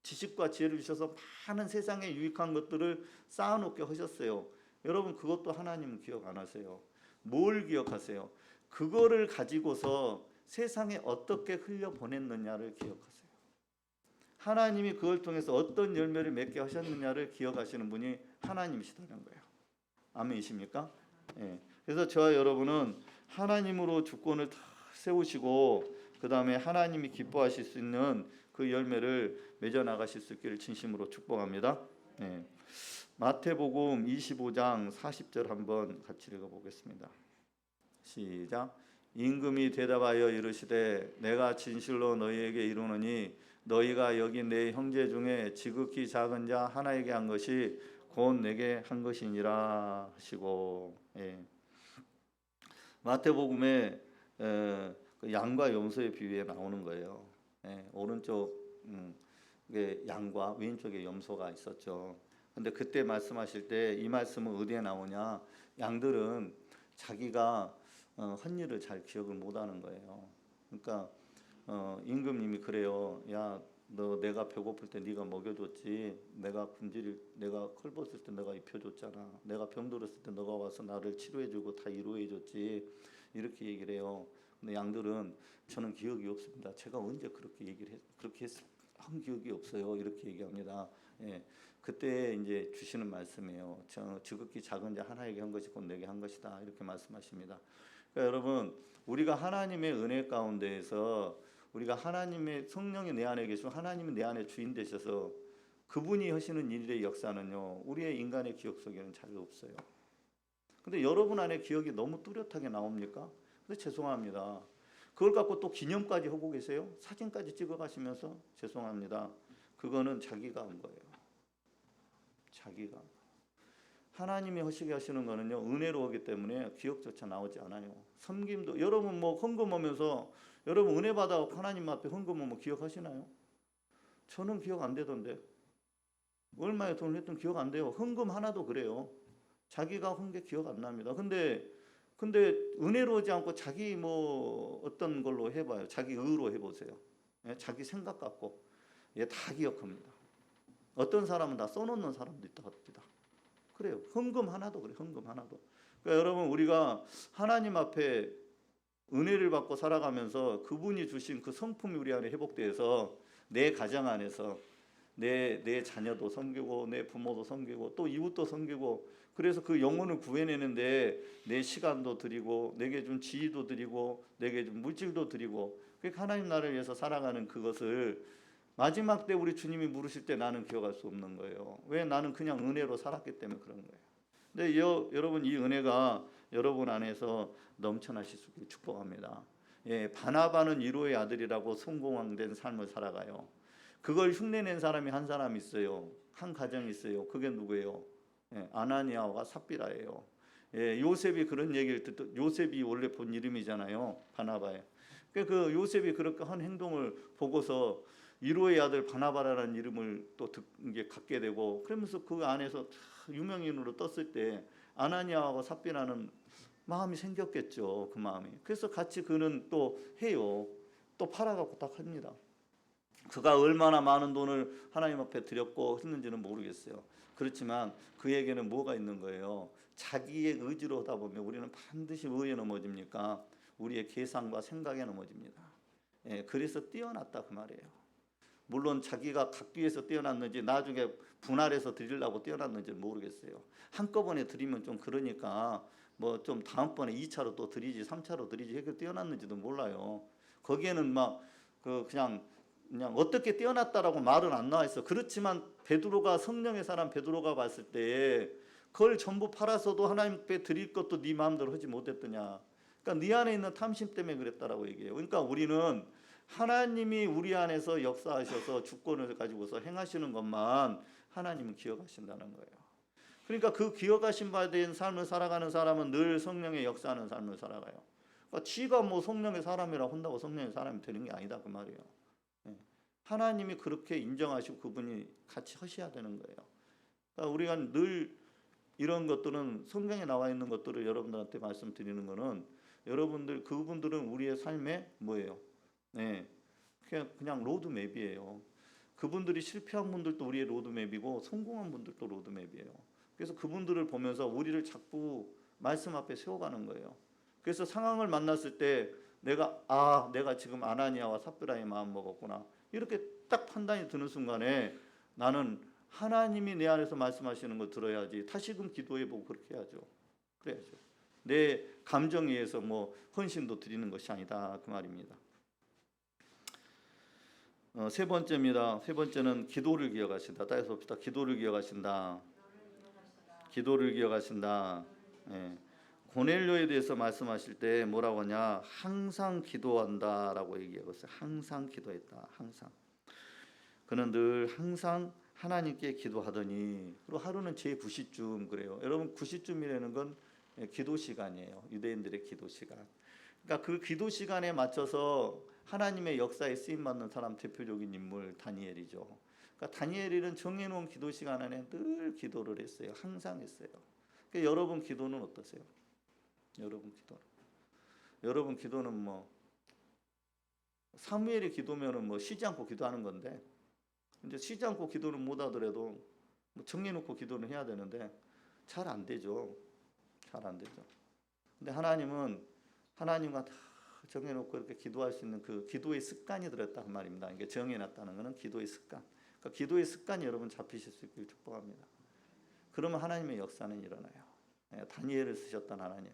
지식과 지혜를 주셔서 많은 세상에 유익한 것들을 쌓아놓게 하셨어요. 여러분 그것도 하나님은 기억 안 하세요. 뭘 기억하세요? 그거를 가지고서 세상에 어떻게 흘려보냈느냐를 기억하세요. 하나님이 그걸 통해서 어떤 열매를 맺게 하셨느냐를 기억하시는 분이 하나님이시다는 거예요. 아멘이십니까? 예. 그래서 저와 여러분은 하나님으로 주권을 다 세우시고 그 다음에 하나님이 기뻐하실 수 있는 그 열매를 맺어 나가실 수 있기를 진심으로 축복합니다. 예. 마태복음 25장 40절 한번 같이 읽어보겠습니다. 시작. 임금이 대답하여 이르시되 내가 진실로 너희에게 이르노니 너희가 여기 내 형제 중에 지극히 작은 자 하나에게 한 것이 곧 내게 한 것이니라 하시고. 예. 마태복음에 그 양과 염소의 비유에 나오는 거예요. 예. 오른쪽 양과 왼쪽에 염소가 있었죠. 근데 그때 말씀하실 때 이 말씀은 어디에 나오냐? 양들은 자기가 한 일을 잘 기억을 못하는 거예요. 그러니까 임금님이 그래요. 야, 너 내가 배고플 때 네가 먹여줬지. 내가 컬벗을 때 내가 입혀줬잖아. 내가 병들었을 때 너가 와서 나를 치료해주고 다 위로해줬지. 이렇게 얘기를 해요. 근데 양들은 저는 기억이 없습니다. 제가 언제 그렇게 한 기억이 없어요. 이렇게 얘기합니다. 예. 그때 이제 주시는 말씀이에요. 저 지극히 작은 자 하나에게 한 것이 곧 내게 한 것이다. 이렇게 말씀하십니다. 그러니까 여러분 우리가 하나님의 은혜 가운데에서 우리가 하나님의 성령이 내 안에 계시고 하나님이 내 안에 주인 되셔서 그분이 하시는 일의 역사는요 우리의 인간의 기억 속에는 잘 없어요. 근데 여러분 안에 기억이 너무 뚜렷하게 나옵니까? 근데 죄송합니다. 그걸 갖고 또 기념까지 하고 계세요? 사진까지 찍어 가시면서 죄송합니다. 그거는 자기가 한 거예요. 자기가. 하나님이 하시게 하시는 거는요 은혜로 오기 때문에 기억조차 나오지 않아요. 섬김도 여러분 뭐 헌금하면서 여러분 은혜 받아 하나님 앞에 헌금하면 기억하시나요? 저는 기억 안 되던데. 얼마에 돈을 했던 기억 안 돼요. 헌금 하나도 그래요. 자기가 한 게 기억 안 납니다. 근데 은혜로 오지 않고 자기 뭐 어떤 걸로 해봐요. 자기 의로 해보세요. 예, 자기 생각 갖고 예, 다 기억합니다. 어떤 사람은 다 써놓는 사람도 있다 합니다. 그래요. 헌금 하나도 그래요. 헌금 하나도. 그러니까 여러분 우리가 하나님 앞에 은혜를 받고 살아가면서 그분이 주신 그 성품이 우리 안에 회복돼서 내 가정 안에서 내 자녀도 섬기고 내 부모도 섬기고 또 이웃도 섬기고 그래서 그 영혼을 구해내는데 내 시간도 드리고 내게 준 지위도 드리고 내게 준 물질도 드리고 그러니까 하나님 나라를 위해서 살아가는 그것을 마지막 때 우리 주님이 물으실 때 나는 기억할 수 없는 거예요. 왜? 나는 그냥 은혜로 살았기 때문에 그런 거예요. 근데 여러분 이 은혜가 여러분 안에서 넘쳐나실 수 있기를 축복합니다. 예, 바나바는 이로의 아들이라고 성공된 삶을 살아가요. 그걸 흉내낸 사람이 한 사람 있어요. 한 가정이 있어요. 그게 누구예요? 예, 아나니아와 삽비라예요. 예, 요셉이 그런 얘기를 듣고 요셉이 원래 본 이름이잖아요. 바나바예요. 그 요셉이 그렇게 한 행동을 보고서 이로의 아들 바나바라는 이름을 또 갖게 되고 그러면서 그 안에서 유명인으로 떴을 때 아나니아하고 삽비라는 마음이 생겼겠죠. 그 마음이. 그래서 같이 그는 또 해요. 또 팔아갖고 딱 합니다. 그가 얼마나 많은 돈을 하나님 앞에 드렸고 했는지는 모르겠어요. 그렇지만 그에게는 뭐가 있는 거예요? 자기의 의지로 하다 보면 우리는 반드시 뭐에 넘어집니까? 우리의 계산과 생각에 넘어집니다. 예, 그래서 뛰어났다 그 말이에요. 물론 자기가 갖기 위해서 뛰어났는지 나중에 분할해서 드리려고 뛰어났는지는 모르겠어요. 한꺼번에 드리면 좀 그러니까 뭐 좀 다음번에 2차로 또 드리지 3차로 드리지 이렇게 뛰어났는지도 몰라요. 거기에는 막 그냥 어떻게 뛰어났다라고 말은 안 나와 있어. 그렇지만 베드로가 성령의 사람 베드로가 봤을 때 그걸 전부 팔아서도 하나님 앞에 드릴 것도 네 마음대로 하지 못했더냐. 그러니까 네 안에 있는 탐심 때문에 그랬다라고 얘기해요. 그러니까 우리는 하나님이 우리 안에서 역사하셔서 주권을 가지고서 행하시는 것만 하나님은 기억하신다는 거예요. 그러니까 그 기억하신 바에 대한 삶을 살아가는 사람은 늘 성령의 역사하는 삶을 살아가요. 그러니까 지가 뭐 성령의 사람이라 한다고 성령의 사람이 되는 게 아니다 그 말이에요. 하나님이 그렇게 인정하시고 그분이 같이 하셔야 되는 거예요. 그러니까 우리가 늘 이런 것들은 성경에 나와 있는 것들을 여러분들한테 말씀드리는 거는 여러분들 그분들은 우리의 삶의 뭐예요? 네, 그냥 로드맵이에요. 그분들이 실패한 분들도 우리의 로드맵이고 성공한 분들도 로드맵이에요. 그래서 그분들을 보면서 우리를 자꾸 말씀 앞에 세워가는 거예요. 그래서 상황을 만났을 때 내가 지금 아나니아와 삽비라의 마음 먹었구나. 이렇게 딱 판단이 드는 순간에 나는 하나님이 내 안에서 말씀하시는 거 들어야지. 다시금 기도해보고 그렇게 해야죠. 그래야죠. 내 감정에 의해서 뭐 헌신도 드리는 것이 아니다 그 말입니다. 세 번째입니다. 세 번째는 기도를 기억하신다. 따라서 봅시다. 기도를 기억하신다. 기도를 기억하신다. 예. 고넬료에 대해서 말씀하실 때 뭐라고 하냐? 항상 기도한다라고 얘기하고 있어요. 항상 기도했다. 항상. 그는 늘 항상 하나님께 기도하더니 그리고 하루는 제9시쯤 그래요. 여러분 9시쯤이라는 건 기도 시간이에요. 유대인들의 기도 시간. 그러니까 그 기도 시간에 맞춰서 하나님의 역사에 쓰임 받는 사람 대표적인 인물 다니엘이죠. 그러니까 다니엘은 정해놓은 기도 시간 안에 늘 기도를 했어요. 항상 했어요. 그러니까 여러분 기도는 어떠세요? 여러분 기도는 뭐 사무엘의 기도면은 뭐 쉬지 않고 기도하는 건데 이제 쉬지 않고 기도는 못 하더라도 뭐 정해놓고 기도는 해야 되는데 잘 안 되죠. 잘 안 되죠. 근데 하나님은 하나님과 다 정해놓고 이렇게 기도할 수 있는 그 기도의 습관이 들었다는 말입니다. 이게 정해놨다는 것은 기도의 습관. 그러니까 기도의 습관이 여러분 잡히실 수 있길 축복합니다. 그러면 하나님의 역사는 일어나요. 다니엘을 쓰셨던 하나님.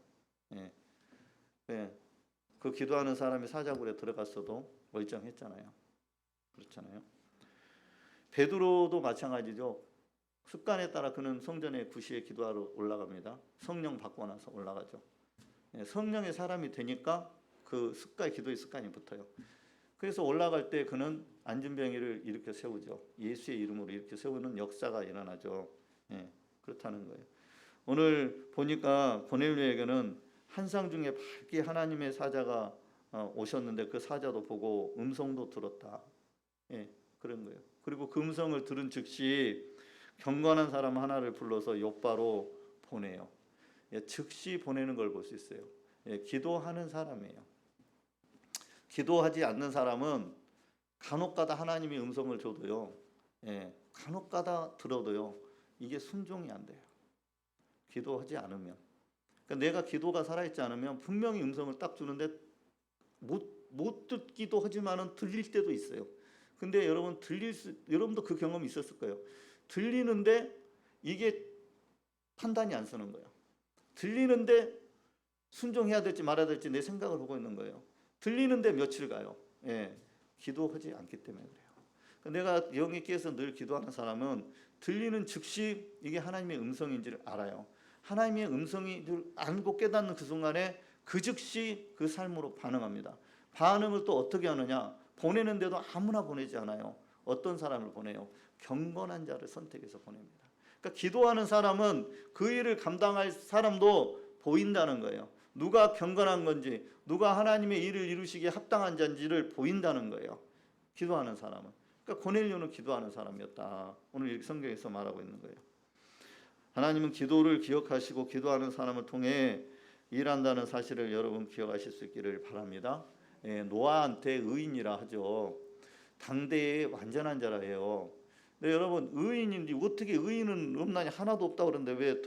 그 기도하는 사람이 사자굴에 들어갔어도 멀쩡했잖아요. 그렇잖아요. 베드로도 마찬가지죠. 습관에 따라 그는 성전에 9시에 기도하러 올라갑니다. 성령 받고 나서 올라가죠. 성령의 사람이 되니까 그 기도의 습관이 붙어요. 그래서 올라갈 때 그는 안진병이를 일으켜 세우죠. 예수의 이름으로 일으켜 세우는 역사가 일어나죠. 그렇다는 거예요. 오늘 보니까 고넬료에게는 환상 중에 밝게 하나님의 사자가 오셨는데 그 사자도 보고 음성도 들었다. 그런 거예요. 그리고 그 음성을 들은 즉시 경건한 사람 하나를 불러서 욥바로 보내요. 즉시 보내는 걸 볼 수 있어요. 기도하는 사람이에요. 기도하지 않는 사람은 간혹가다 하나님이 음성을 줘도요. 간혹가다 들어도요. 이게 순종이 안 돼요. 기도하지 않으면. 그러니까 내가 기도가 살아있지 않으면 분명히 음성을 딱 주는데 못 듣기도 하지만은 들릴 때도 있어요. 근데 여러분도 그 경험이 있었을 거예요. 들리는데 이게 판단이 안 서는 거예요. 들리는데 순종해야 될지 말아야 될지 내 생각을 하고 있는 거예요. 들리는데 며칠 가요. 기도하지 않기 때문에 그래요. 내가 영이 깨서 늘 기도하는 사람은 들리는 즉시 이게 하나님의 음성인지를 알아요. 하나님의 음성이 알고 깨닫는 그 순간에 그 즉시 그 삶으로 반응합니다. 반응을 또 어떻게 하느냐? 보내는데도 아무나 보내지 않아요. 어떤 사람을 보내요? 경건한 자를 선택해서 보냅니다. 그러니까 기도하는 사람은 그 일을 감당할 사람도 보인다는 거예요. 누가 경건한 건지, 누가 하나님의 일을 이루시기에 합당한 자인지를 보인다는 거예요. 기도하는 사람은. 그러니까 고넬료는 기도하는 사람이었다. 오늘 성경에서 말하고 있는 거예요. 하나님은 기도를 기억하시고 기도하는 사람을 통해 일한다는 사실을 여러분 기억하실 수 있기를 바랍니다. 노아한테 의인이라 하죠. 당대의 완전한 자라예요. 근데 여러분 의인인데 어떻게 의인은 없나니 하나도 없다 그러는데 왜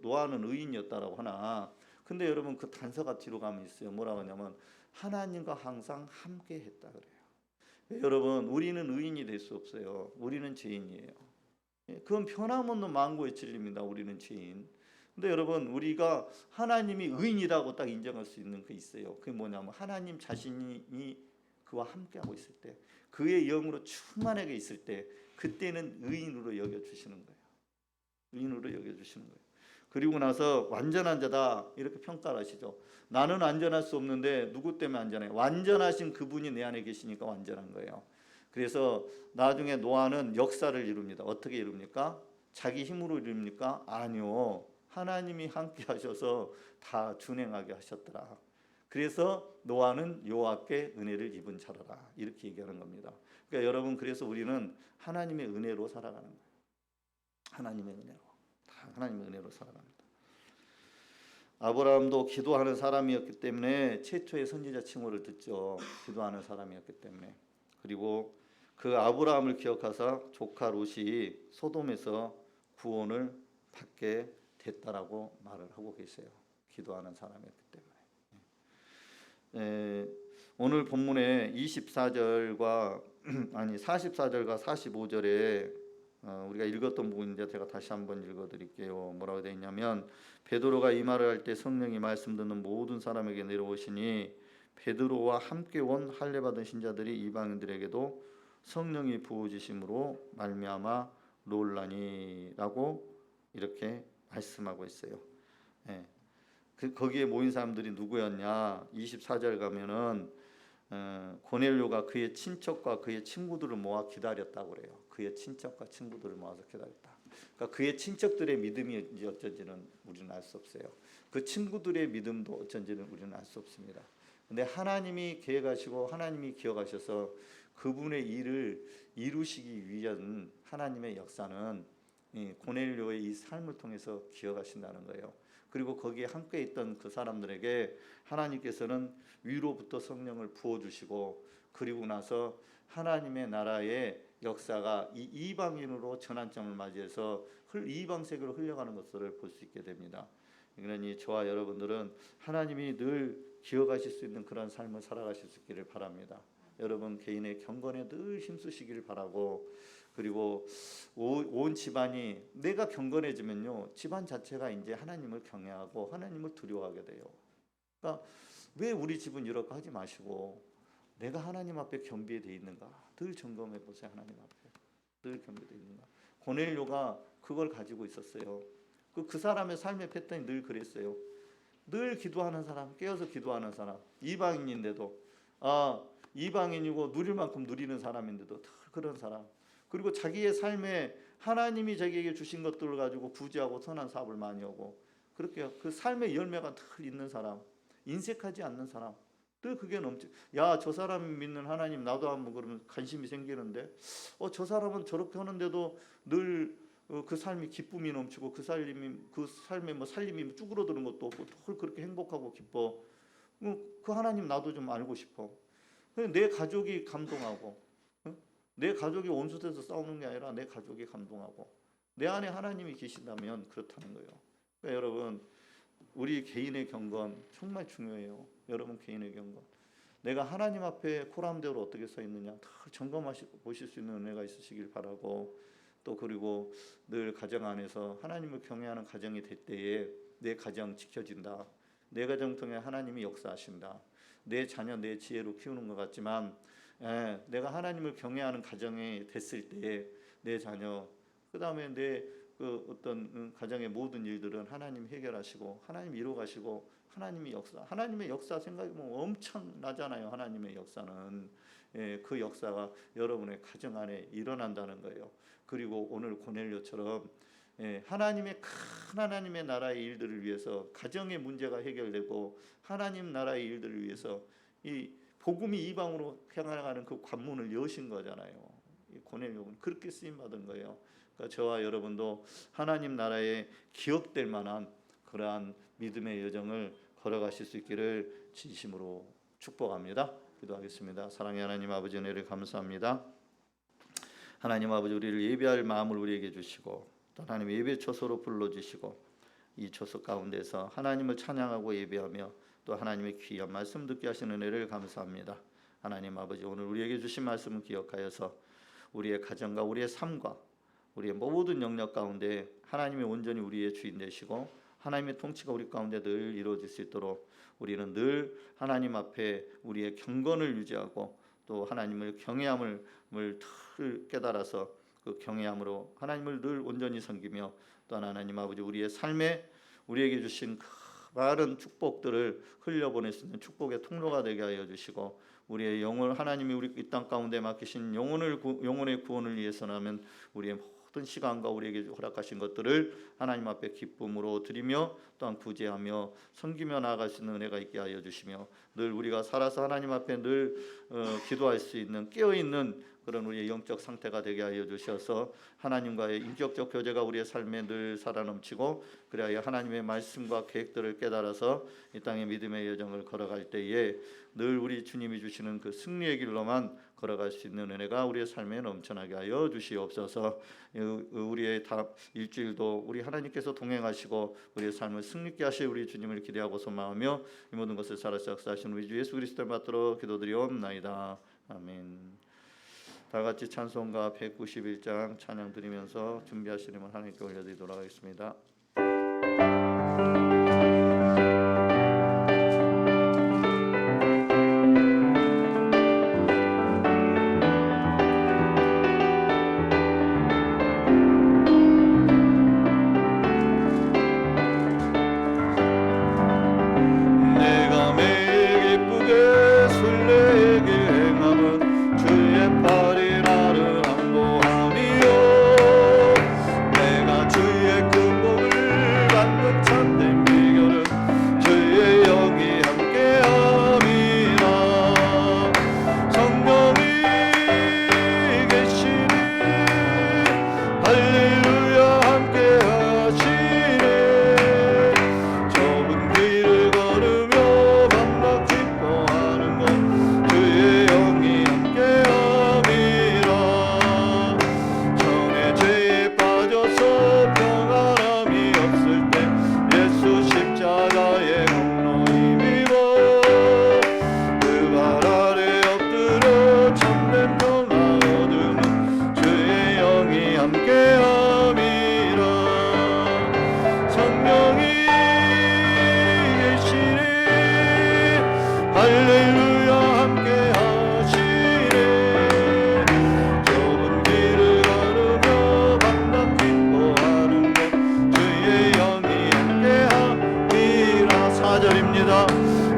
노아는 의인이었다라고 하나? 근데 여러분 그 단서가 뒤로 가면 있어요. 뭐라고 하냐면 하나님과 항상 함께 했다 그래요. 여러분 우리는 의인이 될 수 없어요. 우리는 죄인이에요. 그건 변함없는 만고의 진리입니다. 우리는 죄인. 근데 여러분 우리가 하나님이 의인이라고 딱 인정할 수 있는 게 있어요. 그게 뭐냐면 하나님 자신이 그와 함께하고 있을 때, 그의 영으로 충만하게 있을 때, 그때는 의인으로 여겨주시는 거예요. 의인으로 여겨주시는 거예요. 그리고 나서 완전한 자다 이렇게 평가를 하시죠. 나는 완전할 수 없는데 누구 때문에 완전해요? 완전하신 그분이 내 안에 계시니까 완전한 거예요. 그래서 나중에 노아는 역사를 이룹니다. 어떻게 이룹니까? 자기 힘으로 이룹니까? 아니요. 하나님이 함께 하셔서 다 준행하게 하셨더라. 그래서 노아는 여호와께 은혜를 입은 자라라. 이렇게 얘기하는 겁니다. 그러니까 여러분 그래서 우리는 하나님의 은혜로 살아가는 거예요. 하나님의 은혜로. 다 하나님의 은혜로 살아갑니다. 아브라함도 기도하는 사람이었기 때문에 최초의 선지자 칭호를 듣죠. 기도하는 사람이었기 때문에. 그리고 그 아브라함을 기억하사 조카 롯이 소돔에서 구원을 받게 됐다라고 말을 하고 계세요. 기도하는 사람이었기 때문에. 오늘 본문의 24절과 아니 44절과 45절에 우리가 읽었던 부분인데 제가 다시 한번 읽어드릴게요. 뭐라고 되어 있냐면 베드로가 이 말을 할 때 성령이 말씀 듣는 모든 사람에게 내려오시니 베드로와 함께 온 할례 받은 신자들이 이방인들에게도 성령이 부어지심으로 말미암아 놀라니라고 이렇게 말씀하고 있어요. 거기에 모인 사람들이 누구였냐? 24절 가면은 고넬료가 그의 친척과 그의 친구들을 모아 기다렸다고 그래요. 그의 친척과 친구들을 모아서 기다렸다. 그러니까 그의 친척들의 믿음이 어쩐지는 우리는 알 수 없어요. 그 친구들의 믿음도 어쩐지는 우리는 알 수 없습니다. 근데 하나님이 계획하시고 하나님이 기억하셔서 그분의 일을 이루시기 위한 하나님의 역사는 고넬료의 이 삶을 통해서 기억하신다는 거예요. 그리고 거기에 함께 있던 그 사람들에게 하나님께서는 위로부터 성령을 부어주시고 그리고 나서 하나님의 나라의 역사가 이 이방인으로 전환점을 맞이해서 이방 세계로 흘러가는 것을 볼 수 있게 됩니다. 그러니 저와 여러분들은 하나님이 늘 기억하실 수 있는 그런 삶을 살아가실 수 있기를 바랍니다. 여러분 개인의 경건에 늘 힘쓰시기를 바라고, 그리고 온 집안이 내가 경건해지면요 집안 자체가 이제 하나님을 경외하고 하나님을 두려워하게 돼요. 그러니까 왜 우리 집은 이렇게 하지 마시고 내가 하나님 앞에 겸비되어 있는가 늘 점검해 보세요. 하나님 앞에 늘 겸비되어 있는가. 고넬료가 그걸 가지고 있었어요. 그 사람의 삶의 패턴이 늘 그랬어요. 늘 기도하는 사람, 깨어서 기도하는 사람, 이방인인데도 이방인이고 누릴 만큼 누리는 사람인데도 늘 그런 사람. 그리고 자기의 삶에 하나님이 자기에게 주신 것들을 가지고 구제하고 선한 사업을 많이 하고 그렇게 그 삶의 열매가 늘 있는 사람, 인색하지 않는 사람, 늘 그게 넘치. 저 사람이 믿는 하나님 나도 한번 그러면 관심이 생기는데, 저 사람은 저렇게 하는데도 늘 그 삶이 기쁨이 넘치고 그 삶에 뭐 살림이 쭈그러드는 것도 없고 늘 그렇게 행복하고 기뻐. 그 하나님 나도 좀 알고 싶어. 내 가족이 감동하고, 내 가족이 원수돼서 싸우는 게 아니라 내 가족이 감동하고 내 안에 하나님이 계신다면 그렇다는 거예요. 그러니까 여러분 우리 개인의 경건 정말 중요해요. 여러분 개인의 경건, 내가 하나님 앞에 코람대로 어떻게 서 있느냐 다 보실 수 있는 은혜가 있으시길 바라고, 또 그리고 늘 가정 안에서 하나님을 경외하는 가정이 될 때에 내 가정 지켜진다. 내 가정 통해 하나님이 역사하신다. 내 자녀 내 지혜로 키우는 것 같지만 내가 하나님을 경외하는 가정이 됐을 때에 내 자녀, 그 다음에 내 어떤 가정의 모든 일들은 하나님 해결하시고 하나님 이루어가시고 하나님의 역사 생각해보면 엄청나잖아요. 하나님의 역사는 그 역사가 여러분의 가정 안에 일어난다는 거예요. 그리고 오늘 고넬료처럼 하나님의 나라의 일들을 위해서 가정의 문제가 해결되고 하나님 나라의 일들을 위해서 이 복음이 이방으로 향하는 그 관문을 여신 거잖아요. 고넬료는 그렇게 쓰임 받은 거예요. 그러니까 저와 여러분도 하나님 나라에 기억될 만한 그러한 믿음의 여정을 걸어가실 수 있기를 진심으로 축복합니다. 기도하겠습니다. 사랑의 하나님 아버지, 은혜를 감사합니다. 하나님 아버지, 우리를 예배할 마음을 우리에게 주시고 또 하나님 예배 초소로 불러주시고 이 초소 가운데서 하나님을 찬양하고 예배하며 또 하나님의 귀한 말씀 듣게 하시는 은혜를 감사합니다. 하나님 아버지, 오늘 우리에게 주신 말씀을 기억하여서 우리의 가정과 우리의 삶과 우리의 모든 영역 가운데 하나님이 온전히 우리의 주인 되시고 하나님의 통치가 우리 가운데 늘 이루어질 수 있도록 우리는 늘 하나님 앞에 우리의 경건을 유지하고 또 하나님을 경외함을 늘 깨달아서 그 경외함으로 하나님을 늘 온전히 섬기며 또한 하나님 아버지, 우리의 삶에 우리에게 주신 그 많은 축복들을 흘려보낼 수 있는 축복의 통로가 되게 하여 주시고 우리의 영혼, 하나님이 우리 이 땅 가운데 맡기신 영혼의 구원을 위해서라면 우리의 모든 시간과 우리에게 허락하신 것들을 하나님 앞에 기쁨으로 드리며 또한 구제하며 섬기며 나아갈 수 있는 은혜가 있게 하여 주시며 늘 우리가 살아서 하나님 앞에 늘 기도할 수 있는 깨어있는 그런 우리의 영적 상태가 되게 하여 주셔서 하나님과의 인격적 교제가 우리의 삶에 늘 살아넘치고 그래야 하나님의 말씀과 계획들을 깨달아서 이 땅의 믿음의 여정을 걸어갈 때에 늘 우리 주님이 주시는 그 승리의 길로만 걸어갈 수 있는 은혜가 우리의 삶에 넘쳐나게 하여 주시옵소서. 우리의 일주일도 우리 하나님께서 동행하시고 우리의 삶을 승리케 하실 우리 주님을 기대하고 소망하며 이 모든 것을 살아서 역사하시는 우리 주 예수 그리스도를 받들어 기도드리옵나이다. 아멘. 다 같이 찬송가 191장 찬양 드리면서 준비하시려면 하나님께 올려드리도록 하겠습니다.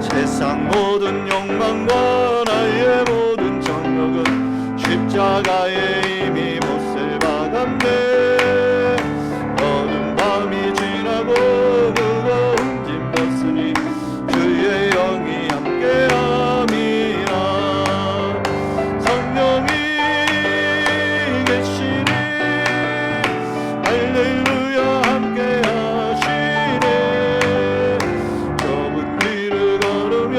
세상 모든 욕망과 나의 모든 정욕은 십자가에 이미 못을 박았네. 어두운 밤이 지나고 무거운 짐 벗으니 주의 영이 함께함이라. 성령이 계시니 할렐루야 함께하시네. 좁은 길을 걸으며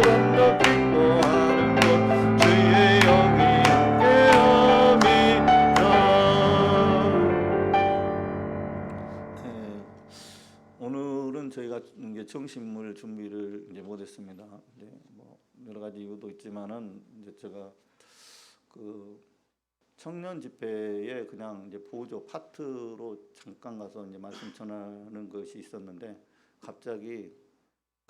감격 기뻐하는 것 주의 영이 함께함이라. 오늘은 저희가 이제 청심을 준비를 이제 못했습니다. 이제 뭐 여러 가지 이유도 있지만은 이제 제가 그 청년 집회에 그냥 이제 보조 파트로 잠깐 가서 이제 말씀 전하는 것이 있었는데 갑자기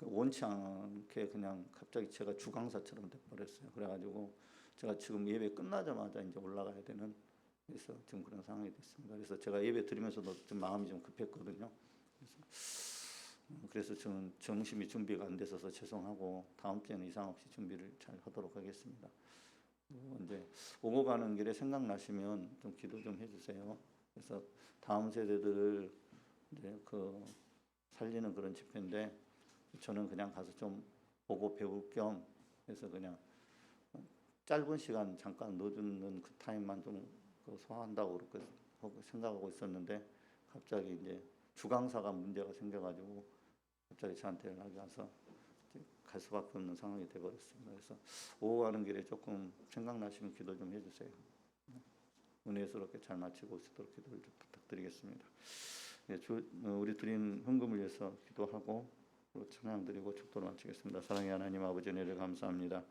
원치 않게 그냥 갑자기 제가 주강사처럼 돼버렸어요. 그래가지고 제가 지금 예배 끝나자마자 이제 올라가야 되는, 그래서 지금 그런 상황이 됐습니다. 그래서 제가 예배 드리면서도 좀 마음이 좀 급했거든요. 그래서 저는 정심이 준비가 안 됐어서 죄송하고 다음 주에는 이상 없이 준비를 잘 하도록 하겠습니다. 이제 오고 가는 길에 생각나시면 좀 기도 좀 해주세요. 그래서 다음 세대들을 이제 그 살리는 그런 집회인데 저는 그냥 가서 좀 보고 배울 겸 해서 그냥 짧은 시간 잠깐 넣어주는 그 타임만 좀 소화한다고 그렇게 생각하고 있었는데 갑자기 이제 주강사가 문제가 생겨가지고 갑자기 저한테 연락이 와서 갈 수밖에 없는 상황이 되어버렸습니다. 그래서 오후 가는 길에 조금 생각나시면 기도 좀 해주세요. 은혜스럽게 잘 마치고 오시도록 기도를 좀 부탁드리겠습니다. 우리 드린 헌금을 위해서 기도하고 찬양 드리고 축도를 마치겠습니다. 사랑의 하나님 아버지 은혜를 감사합니다.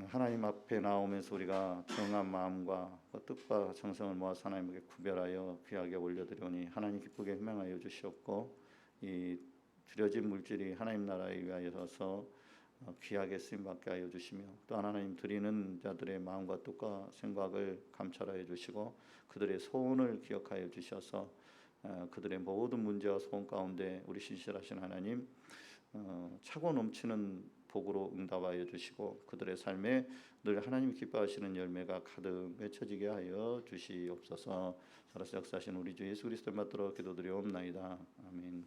하나님 앞에 나오면서 우리가 정한 마음과 뜻과 정성을 모아서 하나님께 구별하여 귀하게 올려드리오니 하나님 기쁘게 희망하여 주시옵고 이 드려진 물질이 하나님 나라에 위하여서 귀하게 쓰임받게 하여 주시며 또 하나님 드리는 자들의 마음과 뜻과 생각을 감찰하여 주시고 그들의 소원을 기억하여 주셔서 그들의 모든 문제와 소원 가운데 우리 신실하신 하나님 차고 넘치는 복으로 응답하여 주시고 그들의 삶에 늘 하나님 기뻐하시는 열매가 가득 맺혀지게 하여 주시옵소서. 살아서 역사하신 우리 주 예수 그리스도를 받들어 기도드리옵나이다. 아멘.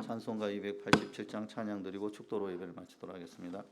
찬송가 287장 찬양 드리고 축도로 예배를 마치도록 하겠습니다.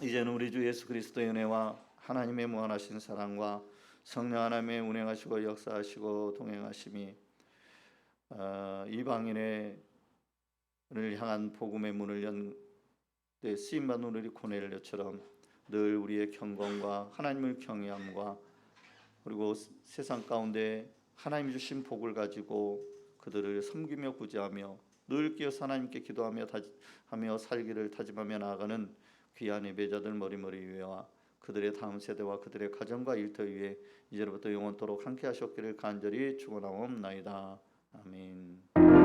이제는 우리 주 예수 그리스도의 은혜와 하나님의 무한하신 사랑과 성령 하나님의 운행하시고 역사하시고 동행하심이 이방인을 향한 복음의 문을 연 때 쓰임받는 우리 코넬료처럼 늘 우리의 경건과 하나님을 경외함과 그리고 세상 가운데 하나님이 주신 복을 가지고 그들을 섬기며 구제하며 늘 끼어서 하나님께 기도하며 살기를 다짐하며 나아가는 귀한 예배자들 머리머리 위에와 그들의 다음 세대와 그들의 가정과 일터 위에 이제로부터 영원토록 함께 하셨기를 간절히 축원하옵나이다. 아멘.